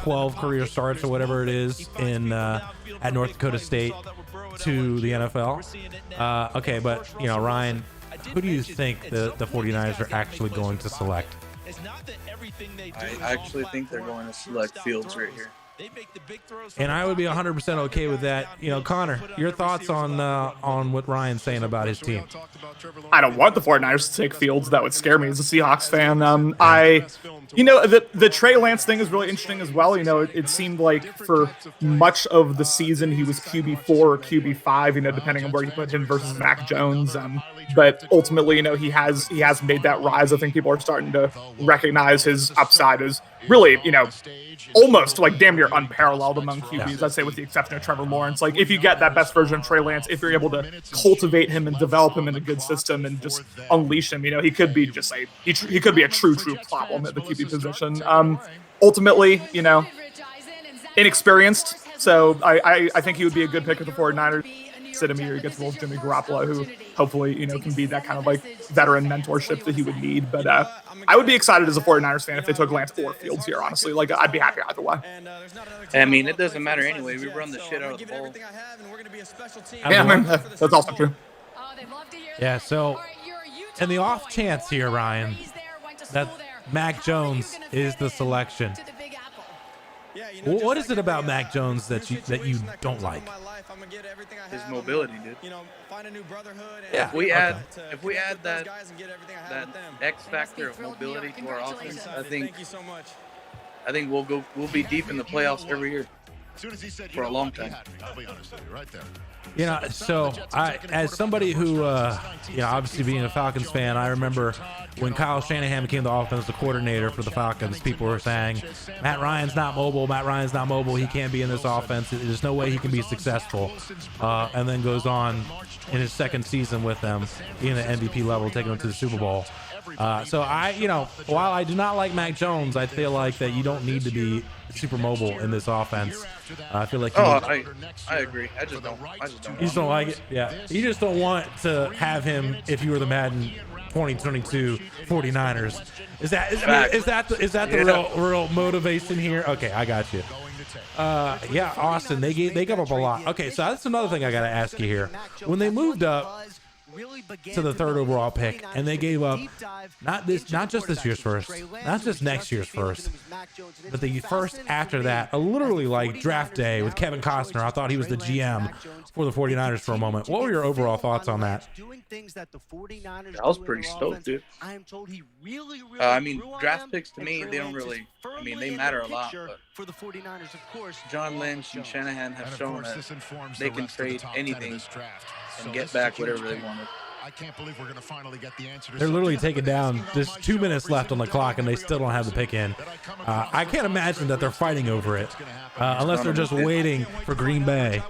S1: 12 career starts or whatever it is in at North Dakota State to the NFL. Okay, but Ryan, who do you think the 49ers are actually going to select?
S5: I actually think they're going to select Fields right here.
S1: And I would be 100% okay with that. Connor, your thoughts on what Ryan's saying about his team?
S2: I don't want the 49ers to take Fields. That would scare me as a Seahawks fan. The Trey Lance thing is really interesting as well. It seemed like for much of the season he was QB4 or QB5, depending on where you put him versus Mac Jones. But ultimately, he has made that rise. I think people are starting to recognize his upside as really, almost like damn near unparalleled among QBs. I'd say with the exception of Trevor Lawrence. Like if you get that best version of Trey Lance, if you're able to cultivate him and develop him in a good system and just unleash him, he could be just he could be a true problem at the QB position. Ultimately, inexperienced. So I think he would be a good pick at the 49ers. Sit him here, he gets a little Jimmy Garoppolo, who hopefully, can be that kind of like veteran mentorship that he would need. But I would be excited as a 49ers fan if they took Lance or Fields here, honestly. Like, I'd be happy either way.
S5: I mean, it doesn't matter anyway. We run the shit out of the ball.
S2: Yeah, man, that's also true.
S1: Yeah, so in the off chance here, Ryan, that Mac Jones is the selection, what is it about Mac Jones that you don't like?
S5: His mobility, dude.
S1: Yeah.
S5: If we add that X factor of mobility to our offense, I think we'll be deep in the playoffs every year for a long time.
S3: I'll be honest with you, right there.
S1: So as somebody who, obviously being a Falcons fan, I remember when Kyle Shanahan became the offensive coordinator for the Falcons, people were saying, Matt Ryan's not mobile. He can't be in this offense. There's no way he can be successful. And then goes on in his second season with them, being at MVP level, taking them to the Super Bowl. So while I do not like Mac Jones, I feel like that you don't need to be super mobile in this offense. I feel like
S5: I agree. I just don't.
S1: You just don't like it. Yeah, you just don't want to have him if you were the Madden 2022 49ers. Is that the real motivation here? Okay, I got you. Yeah, Austin, they gave up a lot. Okay, so that's another thing I got to ask you here. When they moved up to the 3rd overall pick, and they gave up not just this year's first, not just next year's first, but the first after that, literally like draft day with Kevin Costner. I thought he was the GM for the 49ers for a moment. What were your overall thoughts on that?
S5: I was pretty stoked, dude. I mean, draft picks to me, they don't really, I mean, they matter a lot, but John Lynch and Shanahan have shown that they can trade anything and get back whatever they wanted.
S3: I can't believe we're going to finally get the answer.
S1: They're literally taking down. There's 2 minutes left on the clock, and they still don't have the pick in. I can't imagine that they're fighting over it, unless they're just waiting for Green Bay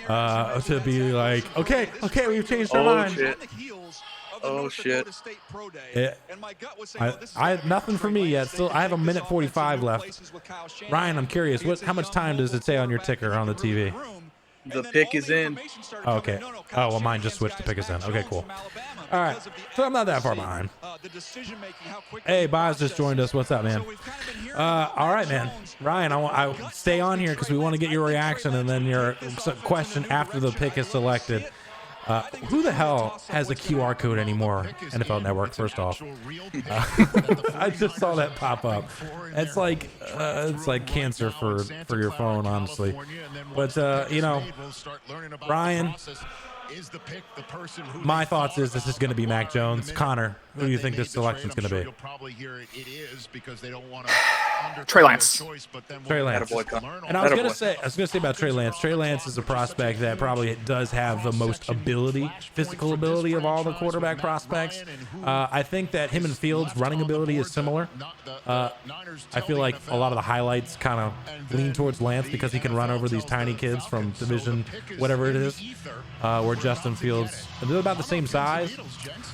S1: to be like, okay, we've changed our mind.
S5: Shit. Oh shit!
S1: I nothing for me yet. Still, I have 1:45 left. Ryan, I'm curious. How much time does it say on your ticker on the TV?
S5: The pick is in.
S1: Oh, okay. Oh, well, mine just switched to pick us in. Okay, cool. All right. So I'm not that far behind. Hey, Boz just joined us. What's up, man? All right, man. Ryan, I stay on here because we want to get your reaction and then your question after the pick is selected. Who the hell has a QR code anymore? NFL Network, first off. I just saw that pop up. It's like cancer for your phone, honestly. But Ryan, my thoughts is this is going to be Mac Jones. Connor, who do you think this selection is going to be?
S2: Trey Lance.
S1: Trey Lance. And I was going to say about Trey Lance. Trey Lance is a prospect that probably does have the most physical ability of all the quarterback prospects. I think that him and Fields' running ability is similar. I feel like a lot of the highlights kind of lean towards Lance because he can run over these tiny kids from division, whatever it is, where Justin Fields, they're about the same size,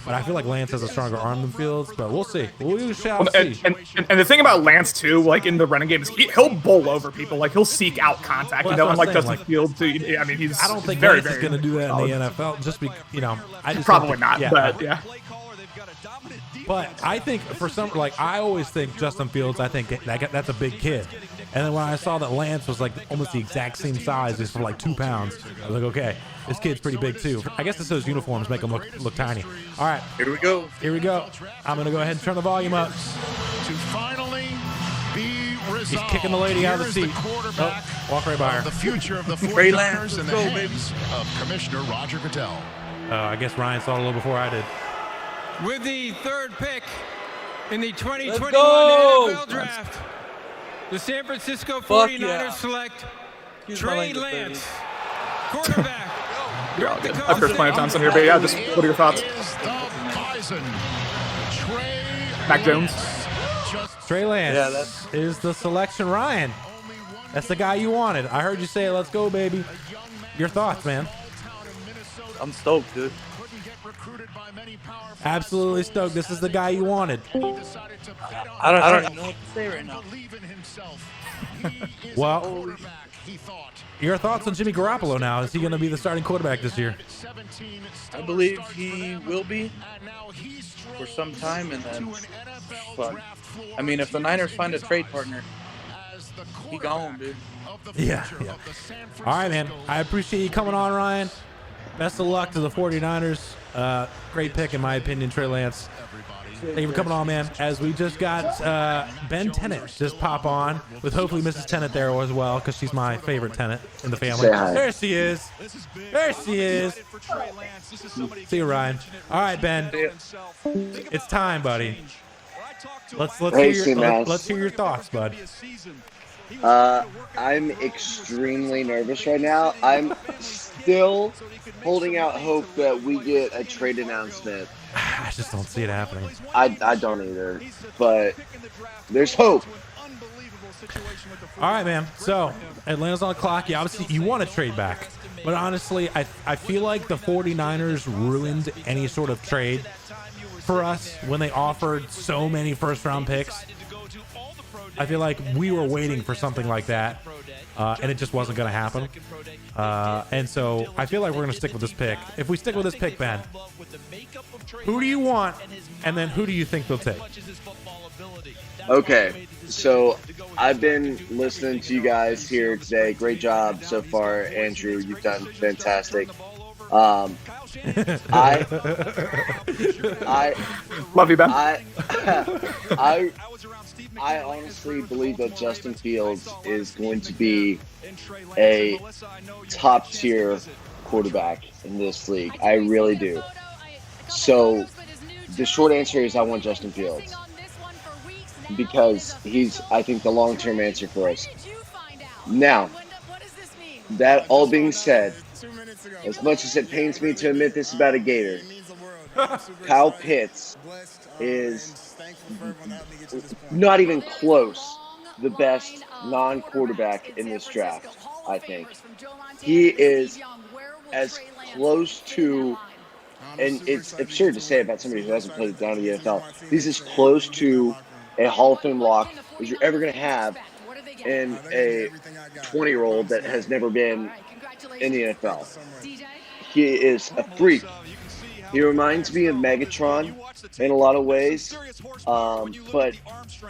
S1: but I feel like Lance has a stronger arm than Fields, but we'll see. We shall see.
S2: And the thing about Lance, too, like in the running game, is he'll bowl over people. Like, he'll seek out contact, unlike Justin Fields. I mean,
S1: I don't think
S2: very,
S1: Lance is going to do that in the NFL, just because, I just
S2: probably not, but yeah.
S1: But I think I always think Justin Fields, I think that's a big kid. And then when I saw that Lance was like almost the exact same size, just for like 2 pounds, I was like, okay, this kid's pretty big too. I guess it's those uniforms make him look tiny. All right.
S5: Here we go.
S1: I'm going to go ahead and turn the volume up.
S3: To finally be resolved.
S1: He's kicking the lady out of the seat. Walk right by her.
S3: The future of the
S5: Trey
S3: 49ers
S5: Lance,
S3: in the hands of Commissioner Roger Goodell.
S1: I guess Ryan saw it a little before I did.
S4: With the 3rd pick in the 2021
S5: go!
S4: NFL Draft, the San Francisco
S5: Fuck
S4: 49ers
S5: yeah.
S4: select
S5: Excuse my
S4: Trey
S5: language,
S4: Lance, quarterback.
S2: You're all good. I've heard plenty of times on here, but yeah, just what are your thoughts?
S3: Is the Bison, Trey
S2: Mac Jones.
S1: Trey Lance
S5: Yeah,
S1: is the selection. Ryan, that's the guy you wanted. I heard you say, let's go, baby. Your thoughts, man?
S5: I'm stoked, dude.
S1: Absolutely stoked. This is the guy you wanted.
S5: I don't even know what to say right now.
S1: Well, your thoughts on Jimmy Garoppolo now? Is he going to be the starting quarterback this year?
S5: I believe he will be for some time, and then, I mean, if the Niners find a trade partner, he gone, dude.
S1: Yeah. All right, man. I appreciate you coming on, Ryan. Best of luck to the 49ers. Great pick, in my opinion, Trey Lance. Thank you for coming on, man. As we just got Ben Tennant just pop on with hopefully Mrs. Tennant there as well, because she's my favorite tenant in the family. There she is. There she is. See you, Ryan. All right, Ben. It's time, buddy. Let's hear your thoughts, bud.
S6: I'm extremely nervous right now. I'm still holding out hope that we get a trade announcement.
S1: I just don't see it happening.
S6: I don't either, but there's hope.
S1: All right, man. So Atlanta's on the clock. Yeah, obviously you want to trade back, but honestly, I feel like the 49ers ruined any sort of trade for us when they offered so many first-round picks. I feel like we were waiting for something like that. and it just wasn't going to happen. And so I feel like we're going to stick with this pick. If we stick with this pick, Ben, who do you want, and then who do you think they'll take?
S6: Okay, so I've been listening to you guys here today. Great job so far, Andrew. You've done fantastic. I
S2: Love you, Ben.
S6: I honestly believe that Justin Fields is going to be a top tier quarterback in this league. I really do. So the short answer is I want Justin Fields because he's, I think, the long-term answer for us. Now, that all being said, as much as it pains me to admit this about a Gator, Kyle Pitts is not even close the best non-quarterback in this draft, I think. He is as close to, and it's absurd to say about somebody who hasn't played it down in the NFL, he's as close to a Hall of Fame lock as you're ever going to have in a 20-year-old that has never been in the NFL. He is a freak. He reminds me of Megatron in a lot of ways, but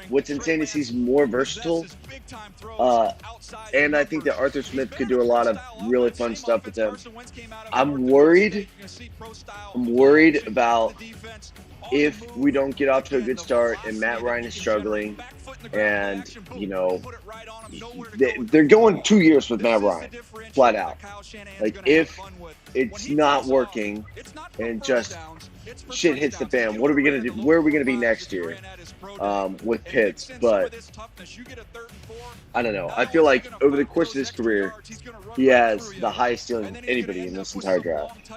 S6: what's insane is he's more versatile, and I think that Arthur Smith could do a lot of really fun stuff with him. I'm worried about if we don't get off to a good start and Matt Ryan is struggling, and they're going 2 years with Matt Ryan, flat out. Like, if it's not working and just shit hits the fan, what are we gonna do? Where are we gonna be next year with Pitts? But I don't know. I feel like over the course of his career, he has the highest ceiling of anybody in this entire draft.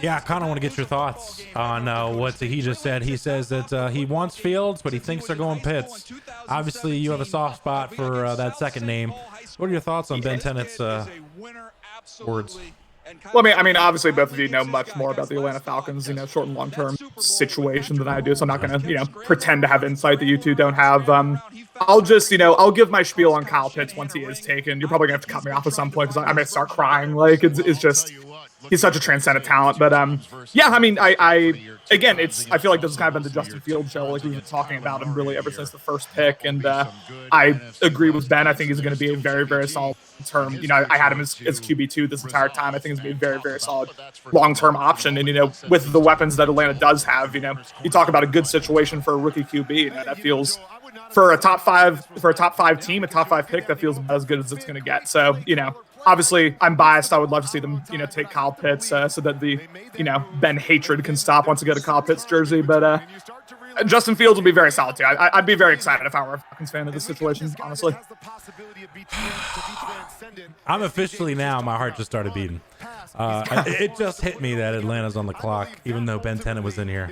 S1: Yeah, I kind of want to get your thoughts on what he just said. He says that he wants Fields, but he thinks they're going Pitts. Obviously, you have a soft spot for that second name. What are your thoughts on Ben Tennett's words?
S2: Well, I mean, obviously, both of you know much more about the Atlanta Falcons, short and long-term situation than I do. So I'm not going to, pretend to have insight that you two don't have. I'll just, I'll give my spiel on Kyle Pitts once he is taken. You're probably going to have to cut me off at some point because I may start crying. Like, it's just, he's such a transcendent talent. But yeah, I mean, I feel like this has kind of been the Justin Fields show. Like, we've been talking about him really ever since the first pick. And I agree with Ben. I think he's going to be a very, very solid term. I had him as QB2 this entire time. I think he's going to be a very, very solid long-term option. And, with the weapons that Atlanta does have, you talk about a good situation for a rookie QB. That feels, for a top five team, a top 5 pick, that feels about as good as it's going to get. So, obviously, I'm biased. I would love to see them, take Kyle Pitts so that the, Ben hatred can stop once I get a Kyle Pitts jersey. But Justin Fields will be very solid too. I'd be very excited if I were a Falcons fan of this situation, honestly.
S1: I'm officially now, my heart just started beating. It just hit me that Atlanta's on the clock, even though Ben Tennant was in here.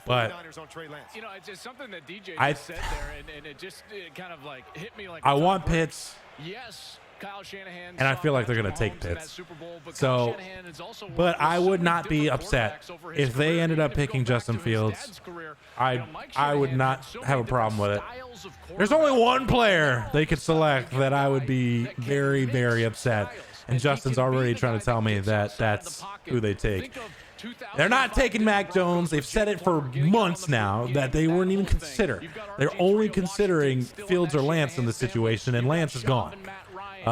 S1: But
S7: it's just something that DJ said there, and it just kind of like hit me like
S1: I want Pitts.
S7: Yes.
S1: And I feel like they're going to take Pitts. So, but I would not be upset if they ended up picking Justin Fields. I would not have a problem with it. There's only one player they could select that I would be very, very upset. And Justin's already trying to tell me that that's who they take. They're not taking Mac Jones. They've said it for months now that they weren't even consider. They're only considering Fields or Lance in the situation, and Lance is gone.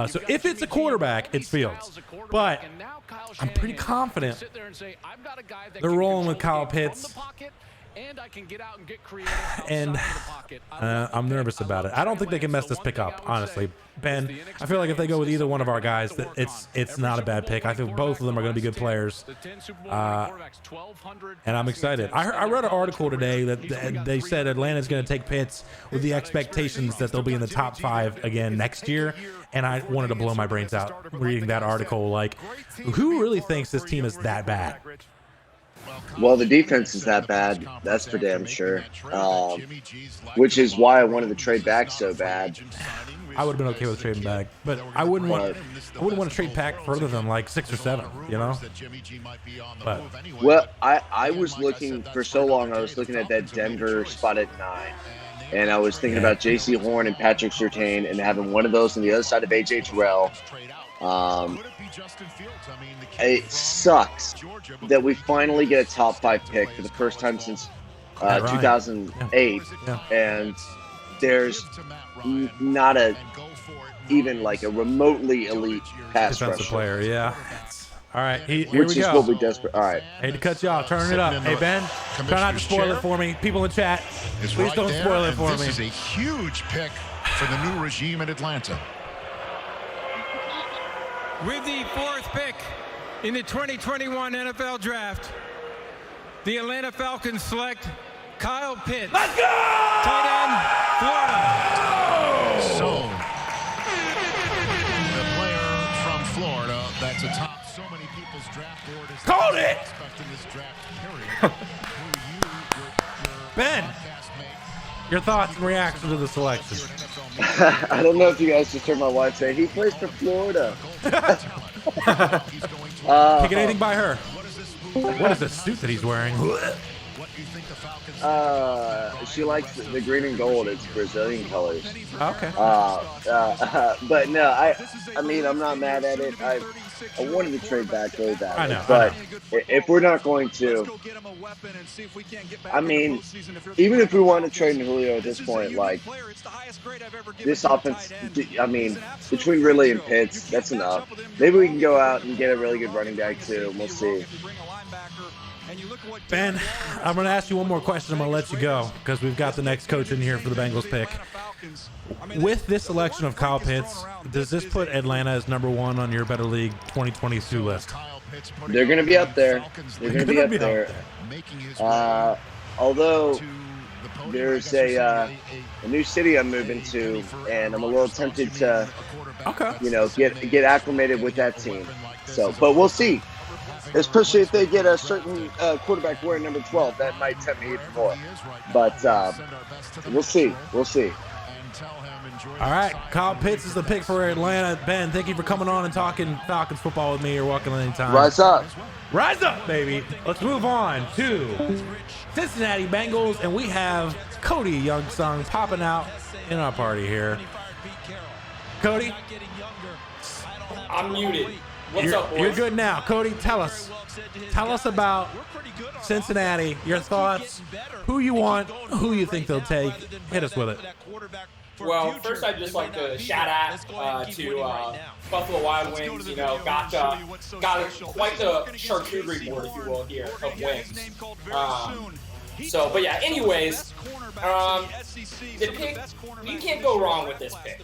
S1: So if it's a quarterback, it's Fields. But I'm pretty confident they're rolling with Kyle Pitts. And I'm nervous about it. I don't think they can mess this pick up, honestly. Ben, I feel like if they go with either one of our guys, that it's not a bad pick. I think both of them are going to be good players. And I'm excited. I read an article today that they said Atlanta's going to take Pitts with the expectations that they'll be in the top 5 again next year. And I wanted to blow my brains out reading that article. Like, who really thinks this team is that bad?
S6: Well, the defense is that bad. That's for damn sure. Which is why I wanted to trade back so bad.
S1: I would have been okay with trading back, but I wouldn't want to trade back further than like 6 or 7, But
S6: well, I was looking for so long. I was looking at that Denver spot at 9, And I was thinking about J.C. Horn and Patrick Surtain and having one of those on the other side of A.J. Terrell. It sucks that we finally get a top 5 pick for the first time since 2008.
S1: Yeah.
S6: And there's not even like a remotely elite pass
S1: Defensive
S6: rusher.
S1: player, yeah. All right, here
S6: Which
S1: we
S6: is
S1: go.
S6: what we desperate. All right.
S1: Hate to cut you off. Turn it up. Hey, Ben, try not to spoil it for me. People in chat, please don't spoil it for me.
S3: This is a huge pick for the new regime in Atlanta.
S4: With the 4th pick in the 2021 NFL Draft, the Atlanta Falcons select Kyle Pitts.
S1: Let's go!
S4: Tight end, Florida.
S3: So, the player from Florida that's atop so many people's draft board is
S1: Called it!
S3: expecting this draft period.
S1: Ben, your thoughts and reactions to the selection.
S6: I don't know if you guys just heard my wife say he plays for Florida.
S1: Taking anything by her. What is the suit that he's wearing?
S6: She likes the green and gold. It's Brazilian colors.
S1: Okay.
S6: But no, I mean, I'm not mad at it. I wanted to trade back really badly.
S1: I know.
S6: But if we're not going to, I mean, even if we want to trade Julio at this point, like, this offense, I mean, between Ridley and Pitts, that's enough. Maybe we can go out and get a really good running back, too. We'll see.
S1: Ben, I'm going to ask you one more question. I'm going to let you go because we've got the next coach in here for the Bengals pick. With this selection of Kyle Pitts, does this put Atlanta as number 1 on your Better League 2022 list?
S6: They're going to be up there. They're going to be up there. Although there's a new city I'm moving to, and I'm a little tempted to, get acclimated with that team. So, but we'll see. Especially if they get a certain quarterback wearing number 12, that might tempt me even more. But we'll see. We'll see.
S1: All right, Kyle Pitts is the pick for Atlanta. Ben, thank you for coming on and talking Falcons football with me. You're welcome anytime.
S6: Rise up.
S1: Rise up, baby. Let's move on to Cincinnati Bengals, and we have Cody Youngsung popping out in our party here. Cody?
S8: I'm muted. What's up, boys?
S1: You're good now. Cody, tell us about Cincinnati, your thoughts, who you want, who you think they'll take. Hit us with it.
S8: Well, first I'd just like to shout out to Buffalo Wild Wings. You know, got quite the charcuterie board, if you will, here of wings. But yeah, anyways, the pick, you can't go wrong with this pick.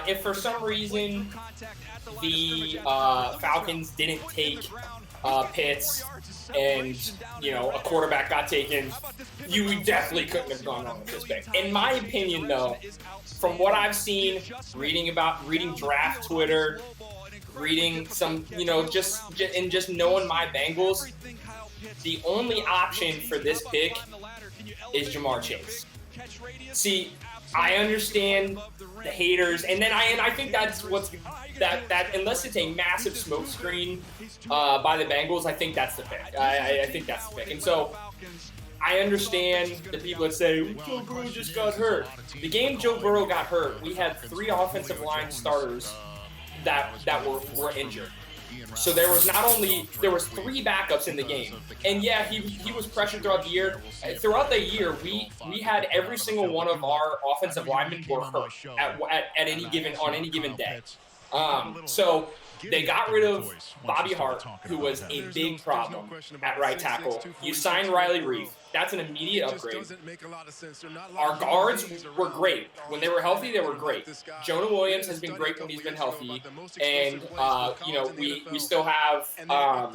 S8: If for some reason the Falcons didn't take Pitts and, a quarterback got taken, you definitely couldn't have gone wrong with this pick. In my opinion, though, from what I've seen, reading draft Twitter, reading some, just knowing my Bengals, the only option for this pick is Jamar Chase. See, I understand the haters, and I think that's that unless it's a massive smokescreen by the Bengals, I think that's the pick. I think that's the pick. And so I understand the people that say Joe Burrow just got hurt. The game Joe Burrow got hurt, we had 3 offensive line starters that were injured. So there was 3 backups in the game, and yeah, he was pressured throughout the year. Throughout the year, we had every single one of our offensive linemen were hurt on any given day. So they got rid of Bobby Hart, who was a big problem at right tackle. You signed Riley Reef. That's an immediate upgrade. Our guards were great. When they were healthy, they were great. Jonah Williams has been great when he's been healthy. And, we still have, our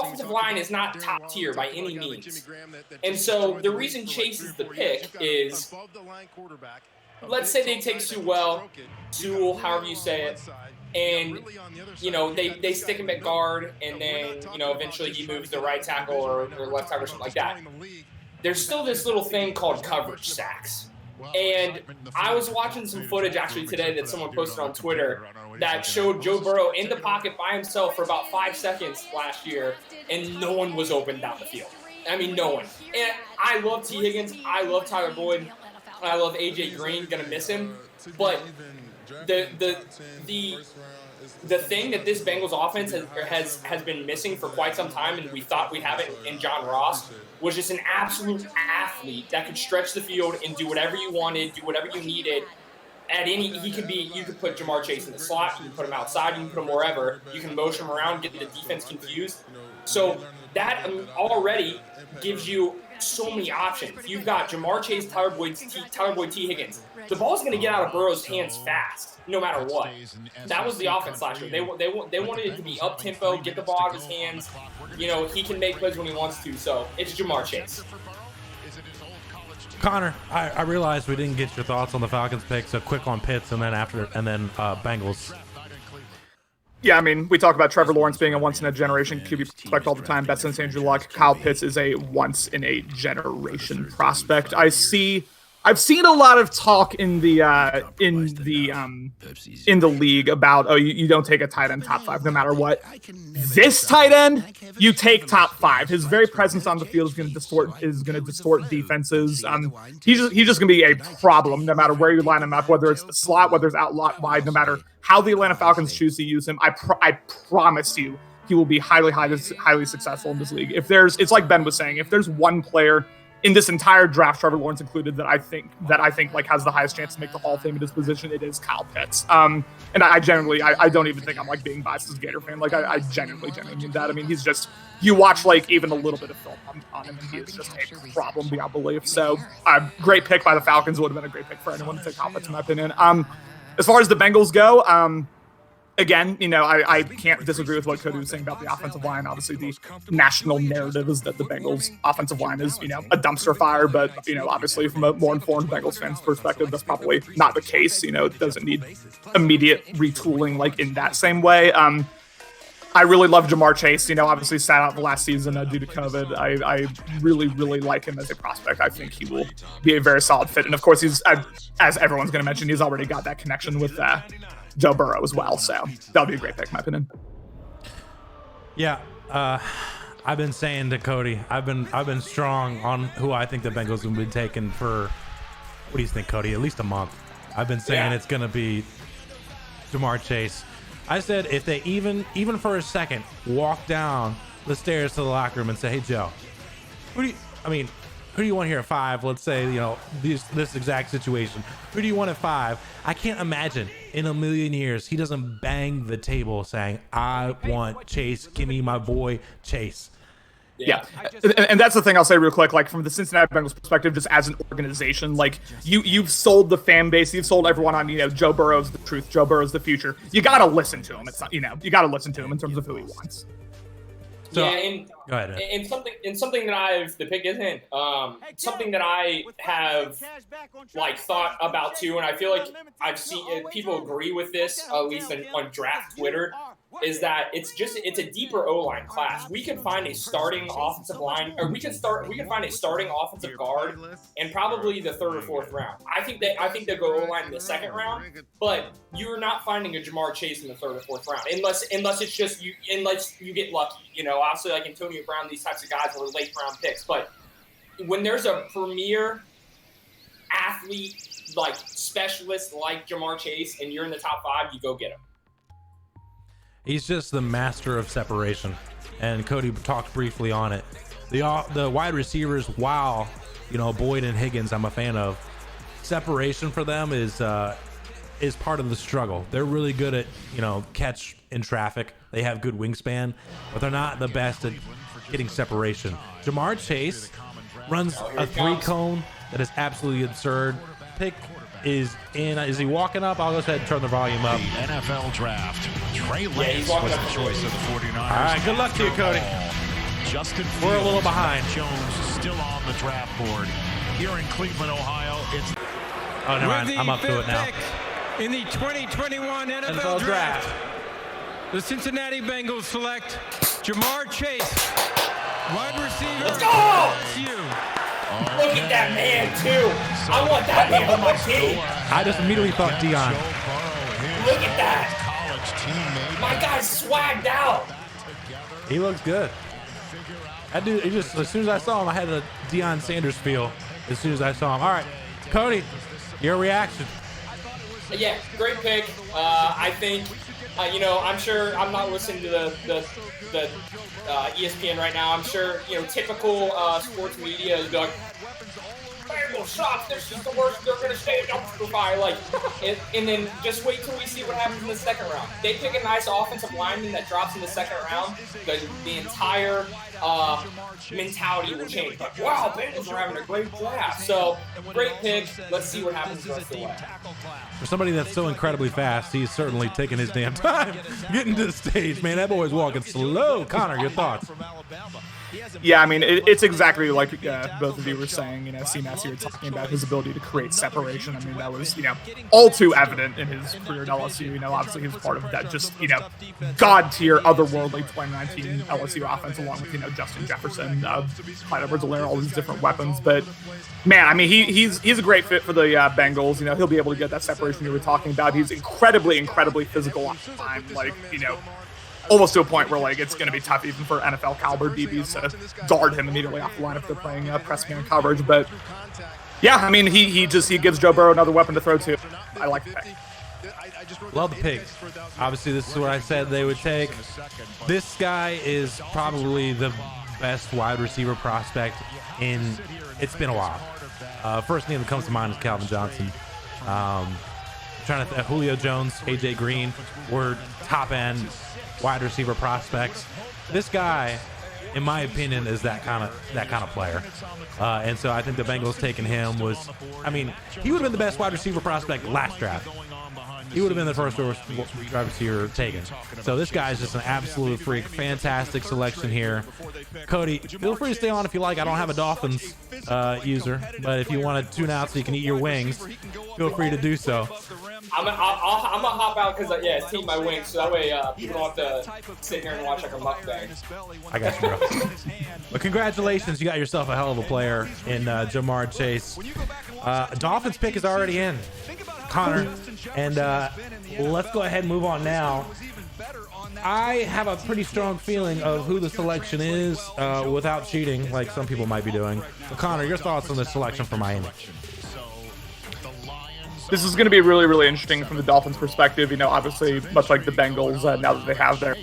S8: offensive line is not top tier by any means. And so the reason Chase is the pick is, let's say they take Sewell, however you say it, and, they stick him at guard, and then, eventually he moves to right tackle or left tackle or something like that. There's still this little thing called coverage sacks. And I was watching some footage actually today that someone posted on Twitter that showed Joe Burrow in the pocket by himself for about 5 seconds last year, and no one was open down the field. I mean, no one. And I love T. Higgins. I love Tyler Boyd. I love AJ Green. Gonna miss him. But the thing that this Bengals offense has been missing for quite some time, and we thought we'd have it in John Ross, was just an absolute athlete that could stretch the field and do whatever you wanted, do whatever you needed. You could put Jamar Chase in the slot, you can put him outside, you can put him wherever, you can motion him around, get the defense confused. So that already gives you so many options. You've got Jamar Chase, Tyler Boyd, T. Higgins. The ball's going to get out of Burrow's hands fast, no matter what. That was the offense last year. They wanted it to be up-tempo, get the ball out of his hands. You know, he can make plays when he wants to, so it's Jamar Chase.
S1: Connor, I realized we didn't get your thoughts on the Falcons pick, so quick on Pitts and then Bengals.
S2: Yeah, I mean, we talk about Trevor Lawrence being a once-in-a-generation QB prospect all the time. Best since Andrew Luck. Kyle Pitts is a once-in-a-generation prospect. I've seen a lot of talk in the league about you don't take a tight end top 5 no matter what. This tight end, you take top 5. His very presence on the field is going to distort defenses. He's just going to be a problem no matter where you line him up, whether it's the slot, whether it's out lot wide, no matter how the Atlanta Falcons choose to use him. I promise you, he will be highly successful in this league. It's like Ben was saying, if there's one player in this entire draft, Trevor Lawrence included, that I think like has the highest chance to make the Hall of Fame at his position, it is Kyle Pitts. And I don't even think I'm like being biased as a Gator fan. Like I genuinely mean that. I mean, he's just, you watch like even a little bit of film on him, and he is just a problem beyond belief. So great pick by the Falcons. Would have been a great pick for anyone to take Kyle Pitts in my opinion. As far as the Bengals go, again, you know, I can't disagree with what Cody was saying about the offensive line. Obviously, the national narrative is that the Bengals offensive line is, you know, a dumpster fire. But, you know, obviously from a more informed Bengals fans perspective, that's probably not the case. You know, it doesn't need immediate retooling like in that same way. I really love Jamar Chase. You know, obviously sat out the last season due to COVID. I really, really like him as a prospect. I think he will be a very solid fit. And of course, he's, as everyone's going to mention, he's already got that connection with Joe Burrow as well. So that'll be a great pick, in my opinion.
S1: Yeah. I've been saying to Cody, I've been strong on who I think the Bengals will be taking for, what do you think, Cody? At least a month. I've been saying it's going to be Jamar Chase. I said if they even for a second walk down the stairs to the locker room and say, hey, Joe, who do you want here at 5? Let's say, you know, this exact situation. Who do you want at 5? I can't imagine in a million years he doesn't bang the table saying, I want Chase. Give me my boy Chase.
S2: Yeah. And that's the thing I'll say real quick, like from the Cincinnati Bengals perspective, just as an organization, like you've sold the fan base, you've sold everyone on, you know, Joe Burrow's the truth, Joe Burrow's the future. You got to listen to him. It's not, you know, you got to listen to him in terms of who he wants.
S1: So,
S8: and
S1: go ahead.
S8: And something that the pick isn't something that I have like thought about too, and I feel like I've seen people agree with this, at least on draft Twitter, is that it's a deeper O-line class. We can find a starting offensive line, or we can find a starting offensive guard in probably the 3rd or 4th round. I think they'll go O-line in the 2nd round, but you're not finding a Jamar Chase in the 3rd or 4th round unless it's just unless you get lucky. You know, obviously like Antonio Brown, these types of guys were late round picks, but when there's a premier athlete like specialist like Jamar Chase and you're in the top 5, you go get him.
S1: He's just the master of separation, and Cody talked briefly on it. The wide receivers, while, you know, Boyd and Higgins I'm a fan of, separation for them is part of the struggle. They're really good at, you know, catch in traffic. They have good wingspan, but they're not the best at getting separation. Jamar Chase runs a 3-cone that is absolutely absurd. Pick is in. Is he walking up? I'll go ahead and turn the volume up.
S3: The NFL draft. Trey Lance was the choice of the 49ers.
S1: All right, good luck to you, Cody.
S3: Justin Fields,
S1: we're a little behind.
S3: Jones still on the draft board. Here in Cleveland, Ohio, it's...
S1: Oh, never mind. I'm up to it now.
S4: In the 2021 NFL Draft, the Cincinnati Bengals select Jamar Chase, wide receiver.
S8: Let's go! Look at that man, too. I want that man on my team.
S1: I just immediately thought Dion.
S8: Look at that. My guy's swagged out.
S1: He looks good. That dude, as soon as I saw him, I had a Deion Sanders feel as soon as I saw him. All right, Cody, your reaction.
S8: Yeah, great pick. I think, I'm sure I'm not listening to the ESPN right now. I'm sure, typical sports media is like, Bengals suck. This is the worst. They're going to stay a dumpster fire. And then just wait till we see what happens in the second round. They pick a nice offensive lineman that drops in the second round. The entire mentality will change. Like, wow, Bengals are having a great draft. So, great pick. Let's see what happens the rest of the way.
S1: For somebody that's so incredibly fast, he's certainly taking his damn time getting to the stage, man. That boy's walking slow. Connor, your thoughts?
S2: Yeah, I mean, it's exactly like both of you were saying. C-Mass, you were talking about his ability to create separation. I mean, that was, all too evident in his career at LSU. Obviously he was part of that just, god-tier, otherworldly 2019 LSU offense, along with, Justin Jefferson, Clyde Edwards-Helaire, all these different weapons. But, man, I mean, he's a great fit for the Bengals. He'll be able to get that separation you were talking about. He's incredibly, incredibly physical on time. Almost to a point where it's going to be tough even for NFL caliber DBs to guard him immediately off the line if they're playing press man coverage. But yeah, I mean he gives Joe Burrow another weapon to throw to. I like the pick.
S1: Love the pick. Obviously, this is what I said they would take. This guy is probably the best wide receiver prospect in. It's been a while. First name that comes to mind is Calvin Johnson. Trying to Julio Jones, AJ Green were top end wide receiver prospects. This guy, in my opinion, is that kind of player. And so I think the Bengals taking him was, I mean, he would have been the best wide receiver prospect last draft. He would have been the first wide receiver taken. So this guy is just an absolute freak. Fantastic selection here. Cody, feel free to stay on if you like. I don't have a Dolphins user, but if you want to tune out so you can eat your wings, feel free to do so.
S8: I'm gonna hop out because it's Team My Wings, so that way people don't have to sit here and watch like a mukbang.
S1: I got you, bro. But congratulations, you got yourself a hell of a player in Jamar Chase. Dolphins pick is already in, Connor, and let's go ahead and move on now. I have a pretty strong feeling of who the selection is without cheating, like some people might be doing. So, Connor, your thoughts on this selection for Miami?
S2: This is going to be really, really interesting from the Dolphins' perspective. Obviously, much like the Bengals, now that they have their,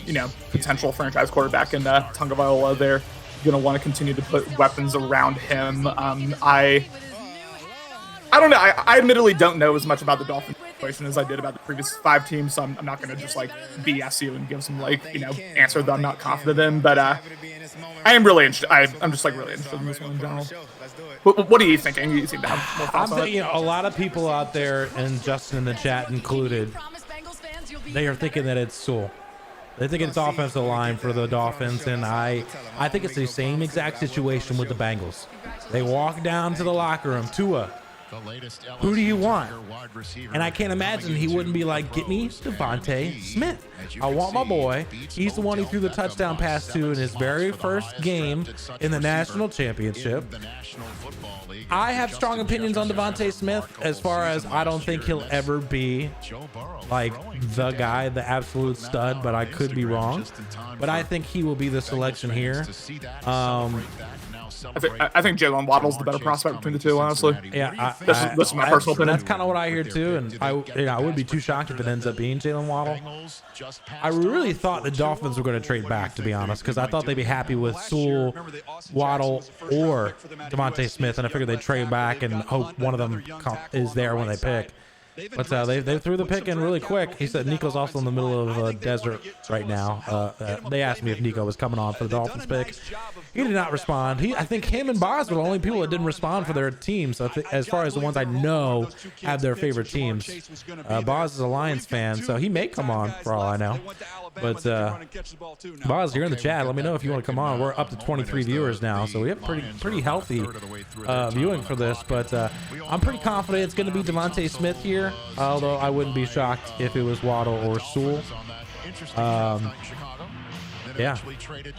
S2: potential franchise quarterback in Tagovailoa, they're going to want to continue to put weapons around him. I don't know. I admittedly don't know as much about the Dolphins situation as I did about the previous 5 teams, so I'm not going to just BS you and give some answer that I'm not confident in. But I am really interested. I'm just really interested in this one in general. What are you thinking? You seem to have more thoughts on it.
S1: A lot of people out there, and Justin in the chat included, they are thinking that it's Sewell. They think it's offensive line for the Dolphins, and I think it's the same exact situation with the Bengals. They walk down to the locker room, Tua, who do you want? And I can't imagine he wouldn't be like, get me Devontae Smith. I want my boy. He's the one he threw the touchdown pass to in his very first game in the national championship. I have strong opinions on Devontae Smith as far as I don't think he'll ever be the guy, the absolute stud, but I could be wrong. But I think he will be the selection here.
S2: I think Jalen Waddle's the better prospect between the two, honestly.
S1: Yeah,
S2: this is my personal opinion.
S1: That's kind of what I hear too, and I wouldn't be too shocked if it ends up being Jalen Waddle. I really thought the Dolphins were going to trade back, to be honest, because I thought they'd be happy with Sewell, Waddle, or Devontae Smith, and I figured they'd trade back and hope one of them is there when they pick. But they threw the pick in really quick. He said Nico's also in the middle of a desert right now. They asked me if Nico was coming on for the Dolphins pick. He did not respond. I think him and Boz were the only people that didn't respond for their teams. So as far as the ones I know have their favorite teams. Boz is a Lions fan, so he may come on for all I know. But Boz, you're in the chat. Let me know if you want to come on. We're up to 23 viewers now, so we have pretty healthy viewing for this. But I'm pretty confident it's going to be Devontae Smith here, although I wouldn't be shocked if it was Waddle or Sewell. Yeah,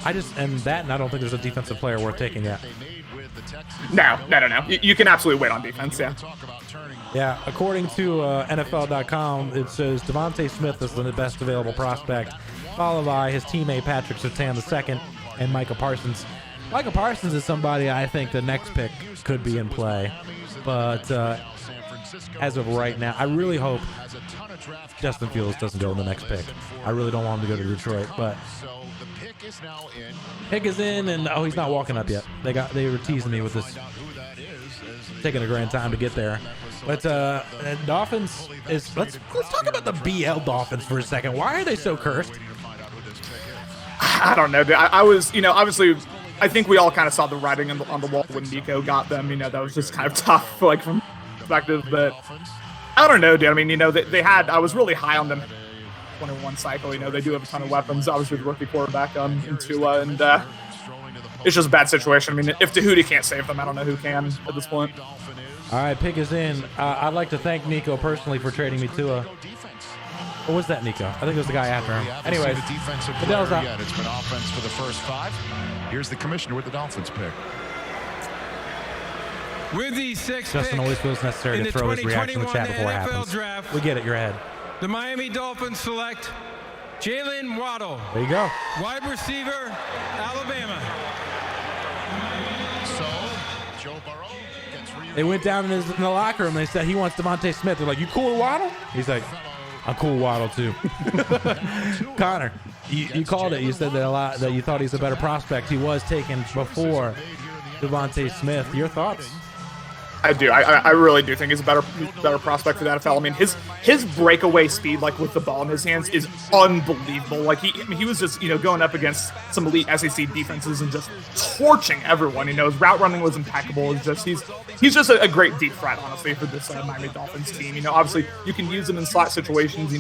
S1: I don't think there's a defensive player worth taking yet.
S2: No. You can absolutely wait on defense, yeah.
S1: Yeah, according to NFL.com, it says Devontae Smith is the best available prospect, followed by his teammate Patrick Surtain II and Micah Parsons. Micah Parsons is somebody I think the next pick could be in play, but as of right now, I really hope Justin Fields doesn't go in the next pick. I really don't want him to go to Detroit, but pick is in, and oh, he's not walking up yet. They were teasing me with this, taking a grand time to get there. But Dolphins is let's talk about the BL Dolphins for a second. Why are they so cursed?
S2: I don't know. I was, obviously, I think we all kind of saw the writing on the wall when Nico got them. That was just kind of tough, like from perspective. But I don't know, dude. I mean, they had. I was really high on them. 21 cycle. They do have a ton of weapons. Obviously, the rookie quarterback in Tua, and it's just a bad situation. I mean, if Tahuti can't save them, I don't know who can at this point.
S1: All right, pick is in. I'd like to thank Nico personally for trading me Tua. What was that, Nico? I think it was the guy after him. Anyways,
S3: the defensive
S1: Adele's
S3: player
S1: out.
S3: yet. It's been offense for the first 5. Here's the commissioner with the Dolphins pick.
S4: With the 6th
S1: Justin
S4: pick
S1: always feels necessary
S4: in
S1: to
S4: the
S1: throw his reaction in the chat
S4: 2021
S1: before it
S4: NFL
S1: happens.
S4: Draft,
S1: We get it. You're ahead.
S4: the Miami Dolphins select Jalen Waddle,
S1: There you go.
S4: wide receiver, Alabama.
S3: So, Joe Burrow gets
S1: They went down in the locker room. They said he wants Devontae Smith. They're like, "You cool with Waddle?" He's like, "I'm cool with Waddle too." Connor, you called it. You said that you thought he's a better prospect. He was taken before Devontae Smith. Your thoughts?
S2: I do. I really do think he's a better prospect for the NFL. I mean, his breakaway speed, like with the ball in his hands, is unbelievable. Like he was just going up against some elite SEC defenses and just torching everyone. His route running was impeccable. It's just he's just a great deep threat, honestly, for this Miami Dolphins team. Obviously you can use him in slot situations. You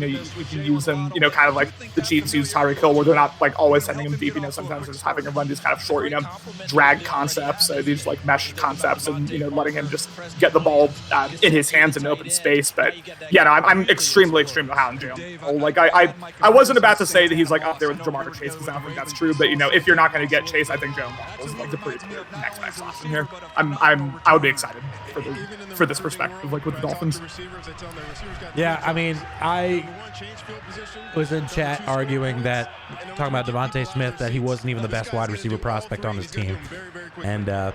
S2: can use him. Kind of like the Chiefs use Tyreek Hill, where they're not like always sending him deep. Sometimes they're just having him run these kind of short, drag concepts, these like mesh concepts, and letting him just get the ball in his hands in open space. But yeah, no, I'm extremely high on Jalen. Like I wasn't about to say that he's like up there with Jamar Chase, because I don't think that's true. But if you're not going to get Chase, I think Jalen is like the pretty clear next best option here. I would be excited for this perspective, like with the Dolphins.
S1: Yeah, I mean, I was in chat arguing that, talking about Devontae Smith, that he wasn't even the best wide receiver prospect on his team, and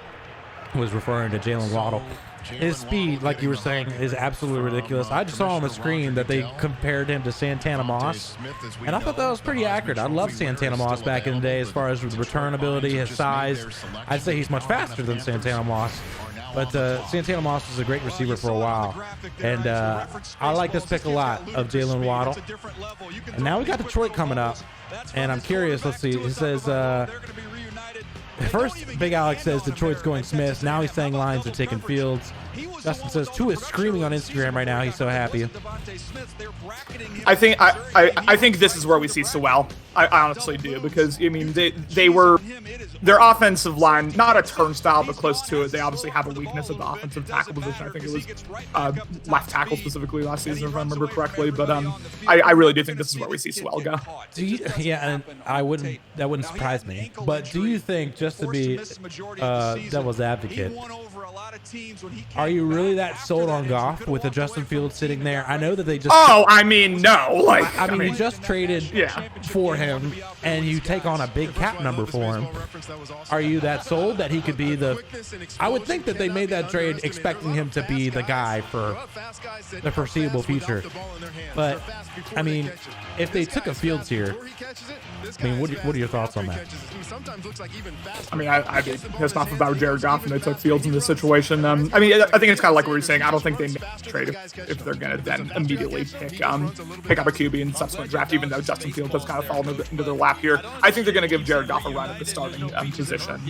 S1: was referring to Jalen Waddle. His speed, like you were saying, is absolutely ridiculous. I just saw on the screen that they compared him to Santana Moss, and I thought that was pretty accurate. I loved Santana Moss back in the day as far as return ability, his size. I'd say he's much faster than Santana Moss. But Santana Moss was a great receiver for a while. And I like this pick a lot of Jalen Waddle. And now we got Detroit coming up. And I'm curious. Let's see. He says, first, Big Alex says Detroit's going Smith. Now he's saying Lions are taking Fields. Justin says Tua is screaming on Instagram right now. He's so happy.
S2: I think this is where we see Sewell. I honestly do, because I mean they were their offensive line, not a turnstile but close to it. They obviously have a weakness at the offensive tackle position. I think it was left tackle specifically last season, if I remember correctly. But I really do think this is where we see Sewell go.
S1: And that wouldn't surprise me. But do you think, just to be devil's advocate, are you really that sold on Goff with the Justin Fields sitting there? I know that they just.
S2: Oh, I mean, no. Like,
S1: I mean, you just traded
S2: Yeah.
S1: for him, and you take on a big cap number for him. Are you that sold that he could be the? I would think that they made that trade expecting him to be the guy for the foreseeable future. But I mean, if they took a Fields here, I mean, what are your thoughts on that?
S2: I mean, I'd be pissed off about Jared Goff and they took Fields in this situation. I mean, I think it's kind of like what you're saying. I don't think they make a trade if they're going to then immediately pick up a QB in the subsequent draft, even though Justin Fields has kind of fallen into their lap here. I think they're going to give Jared Goff a run at the starting position.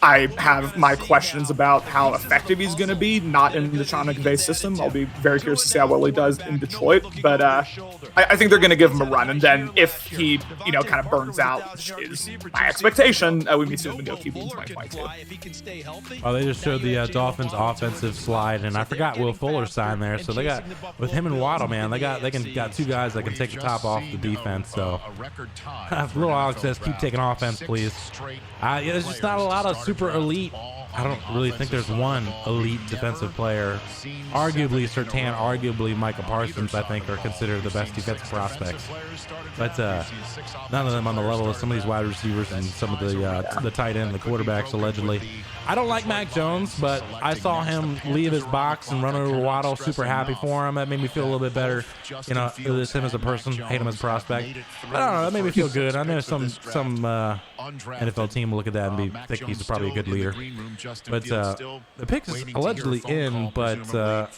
S2: I have my questions about how effective he's going to be, not in the Sean McVay system. I'll be very curious to see how well he does in Detroit, but I think they're going to give him a run, and then if he, kind of burns out, which is my expectation, we may see him go QB in 2022.
S1: Oh, they just showed the Dolphins' offensive slide, and I forgot Will Fuller signed there. So they got, with him and Waddle, man, they got two guys that can take the top off the defense. So little Alex says, keep taking offense, please. There's just not a lot of super elite I don't really think there's one elite defensive player. Arguably Sertan, arguably Micah Parsons, I think, are considered the best defensive prospects. But none of them on the level of some of these wide receivers and some of the tight end, the quarterbacks, allegedly. I don't like Mac Jones, but I saw him leave his box and run over Waddle. Super happy for him. That made me feel a little bit better. You know, it's him as a person, hate him as a prospect. But I don't know. That made me feel good. I know some NFL team will look at that and think he's probably a good leader. But the pick is allegedly in, but I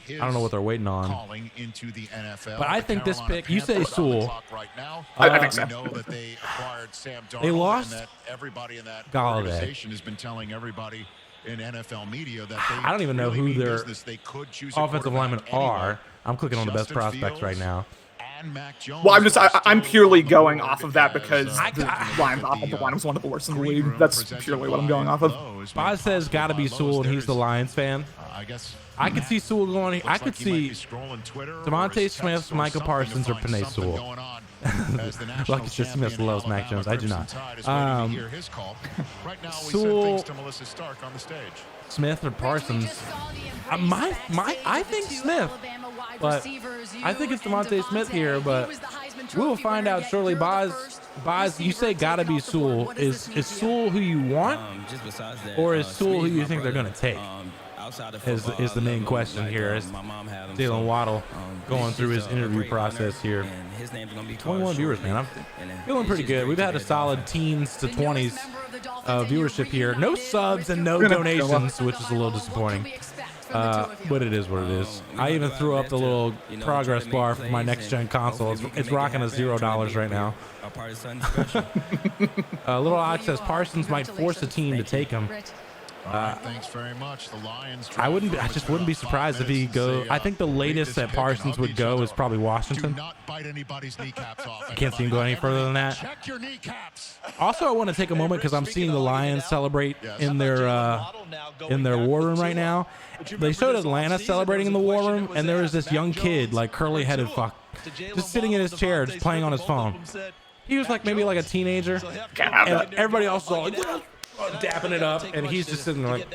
S1: don't know what they're waiting on. But I think this pick, you say Sewell.
S2: I think so.
S1: They lost
S3: Galladay. Has been telling everybody in NFL media that
S1: I don't even know who their offensive linemen are. I'm clicking on the best prospects right now.
S2: Well, I'm purely going off of that because the Lions' offensive line was one of the worst in the league. That's purely what I'm going off of.
S1: Boz says gotta be Sewell, and he's the Lions fan. I could see Sewell going. I could see Devontae Smith, Micah Parsons, or Penei Sewell. Lucky Smith loves Mac Jones. I do not. Sewell, Smith, or Parsons. I think Smith, but I think it's Devontae Smith here. But we will find out shortly. Boz, you say gotta be Sewell. Is Sewell who you want, or is Sewell who you think they're gonna take? Is the main question here. Is Jalen Waddle going through his interview process here? 21 viewers, man. I'm feeling pretty good. We've had a solid teens to 20s viewership here. No subs and no donations, which is a little disappointing. But it is what it is. I even threw up the little progress bar for my next gen console. It's rocking us $0 right now. Little Ox says Parsons might force a team to take him.
S3: Thanks very much. The Lions.
S1: I just wouldn't be surprised if he go. I think the latest that Parsons would go is probably Washington. I can't see him go any further than that. Also, I want to take a moment because I'm seeing the Lions celebrate in their war room right now. They showed Atlanta celebrating in the war room, and there was this young kid, like curly-headed fuck, just sitting in his chair, just playing on his phone. He was like maybe like a teenager, and everybody else was all like, dapping it up, and he's just sitting there like,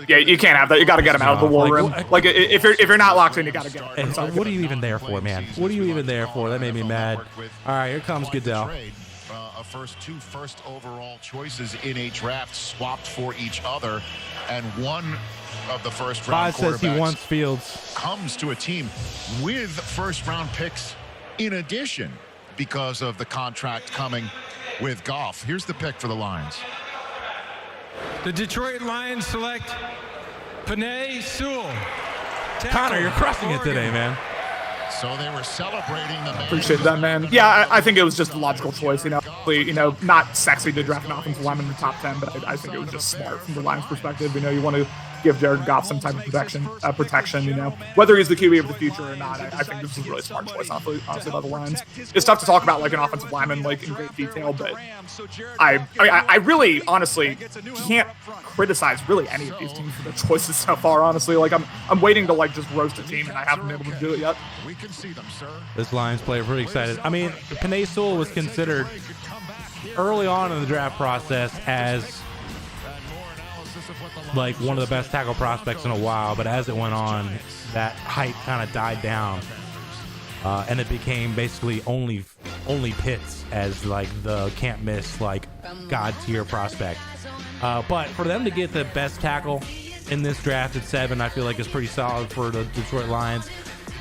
S2: yeah, you can't have that. You got to get him out of the war room. Like if you're not locked in, you got to get him.
S1: What are you even there for, man? What are you even there for? That made me mad. All right, here comes Goodell.
S3: Two first overall choices in a draft swapped for each other, and one of the first round
S1: quarterbacks says he wants Fields.
S3: Comes to a team with first round picks in addition because of the contract coming with Goff. Here's the pick for the Lions.
S4: The Detroit Lions select Penei Sewell.
S1: Connor, you're crushing it today, man.
S3: So they were celebrating the man.
S2: Appreciate that, man. Yeah, I think it was just a logical choice. Not sexy to draft an offensive lineman in the top 10, but I think it was just smart from the Lions' perspective. You want to give Jared Goff some type of protection. Whether he's the QB of the future or not, I think this is a really smart choice, honestly, by the Lions. It's tough to talk about like an offensive lineman like in great detail, but I really honestly can't criticize really any of these teams for their choices so far. Honestly, like I'm waiting to like just roast a team, and I haven't been able to do it yet.
S3: We can see them, sir.
S1: This Lions player pretty excited. I mean, Penei Sewell was considered early on in the draft process as like one of the best tackle prospects in a while, but as it went on, that hype kind of died down, and it became basically only Pitts as like the can't miss like god tier prospect. But for them to get the best tackle in this draft at 7, I feel like is pretty solid for the Detroit Lions.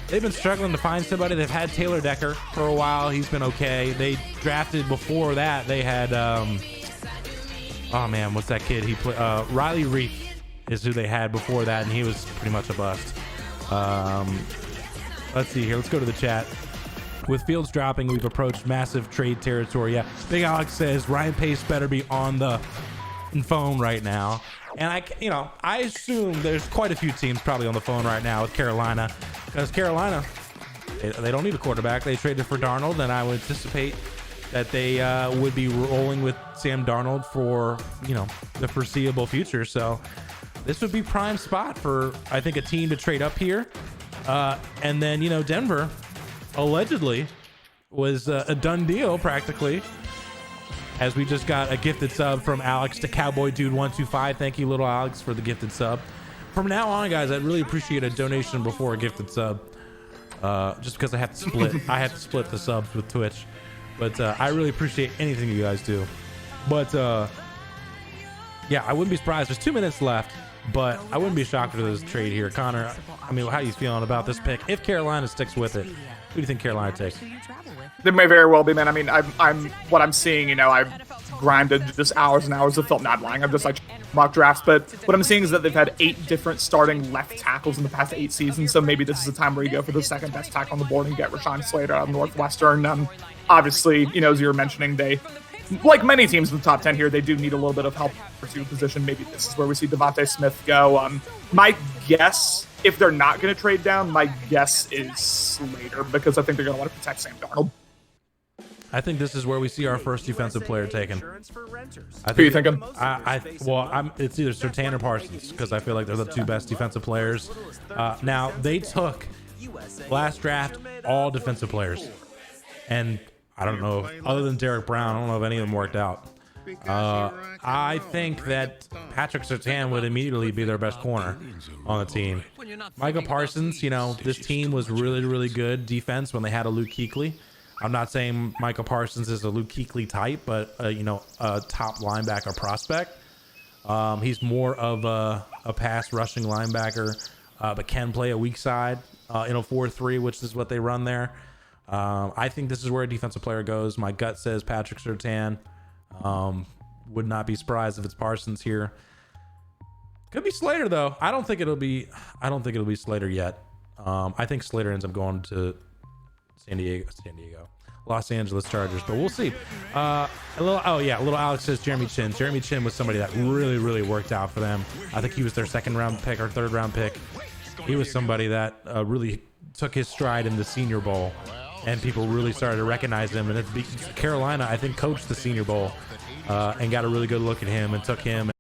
S1: They've been struggling to find somebody. They've had Taylor Decker for a while. He's been okay. They drafted before that. They had oh man, what's that kid? He played Riley Reef is who they had before that, and he was pretty much a bust. Let's see here. Let's go to the chat. With Fields dropping, we've approached massive trade territory. Yeah, Big Alex says Ryan Pace better be on the phone right now. And I assume there's quite a few teams probably on the phone right now with Carolina, because Carolina, they don't need a quarterback. They traded for Darnold, and I would anticipate that they would be rolling with Sam Darnold for the foreseeable future. So this would be prime spot for, I think, a team to trade up here. And then Denver allegedly was a done deal practically. as we just got a gifted sub from Alex to Cowboy Dude 125. Thank you, little Alex, for the gifted sub. From now on, guys, I'd really appreciate a donation before a gifted sub. Just because I have to split the subs with Twitch. But I really appreciate anything you guys do. But yeah, I wouldn't be surprised. There's 2 minutes left, but I wouldn't be shocked if there's a trade here. Connor, I mean, how are you feeling about this pick? If Carolina sticks with it, who do you think Carolina takes?
S2: They may very well be, man. I mean, I'm what I'm seeing. You know, I've grinded just hours and hours of film. Not lying. I'm just like mock drafts, but what I'm seeing is that they've had 8 different starting left tackles in the past 8 seasons. So maybe this is a time where you go for the second best tackle on the board and get Rashawn Slater out of Northwestern. Obviously, you know, as you were mentioning, they, like many teams in the top 10 here, they do need a little bit of help pursuit position. Maybe this is where we see Devontae Smith go. My guess, if they're not going to trade down, my guess is Slater, because I think they're going to want to protect Sam Darnold.
S1: I think this is where we see our first defensive player taken.
S2: Who are you thinking?
S1: It's either Surtain or Parsons, because I feel like they're the 2 best defensive players. Now, they took last draft all defensive players, and I don't know, other than Derek Brown, I don't know if any of them worked out. I think that Patrick Surtain would immediately be their best corner on the team. Michael Parsons, you know, this team was really, really good defense when they had a Luke Kuechly. I'm not saying Michael Parsons is a Luke Kuechly type, but, you know, a top linebacker prospect. He's more of a pass rushing linebacker, but can play a weak side in a 4-3, which is what they run there. I think this is where a defensive player goes. My gut says Patrick Surtain. Would not be surprised if it's Parsons here. Could be Slater though. I don't think it'll be Slater yet. I think Slater ends up going to Los Angeles Chargers, but we'll see. Little Alex says Jeremy Chin. Jeremy Chin was somebody that really, really worked out for them. I think he was their 2nd round pick or 3rd round pick. He was somebody that really took his stride in the Senior Bowl, and people really started to recognize him. And Carolina, I think, coached the Senior Bowl and got a really good look at him and took him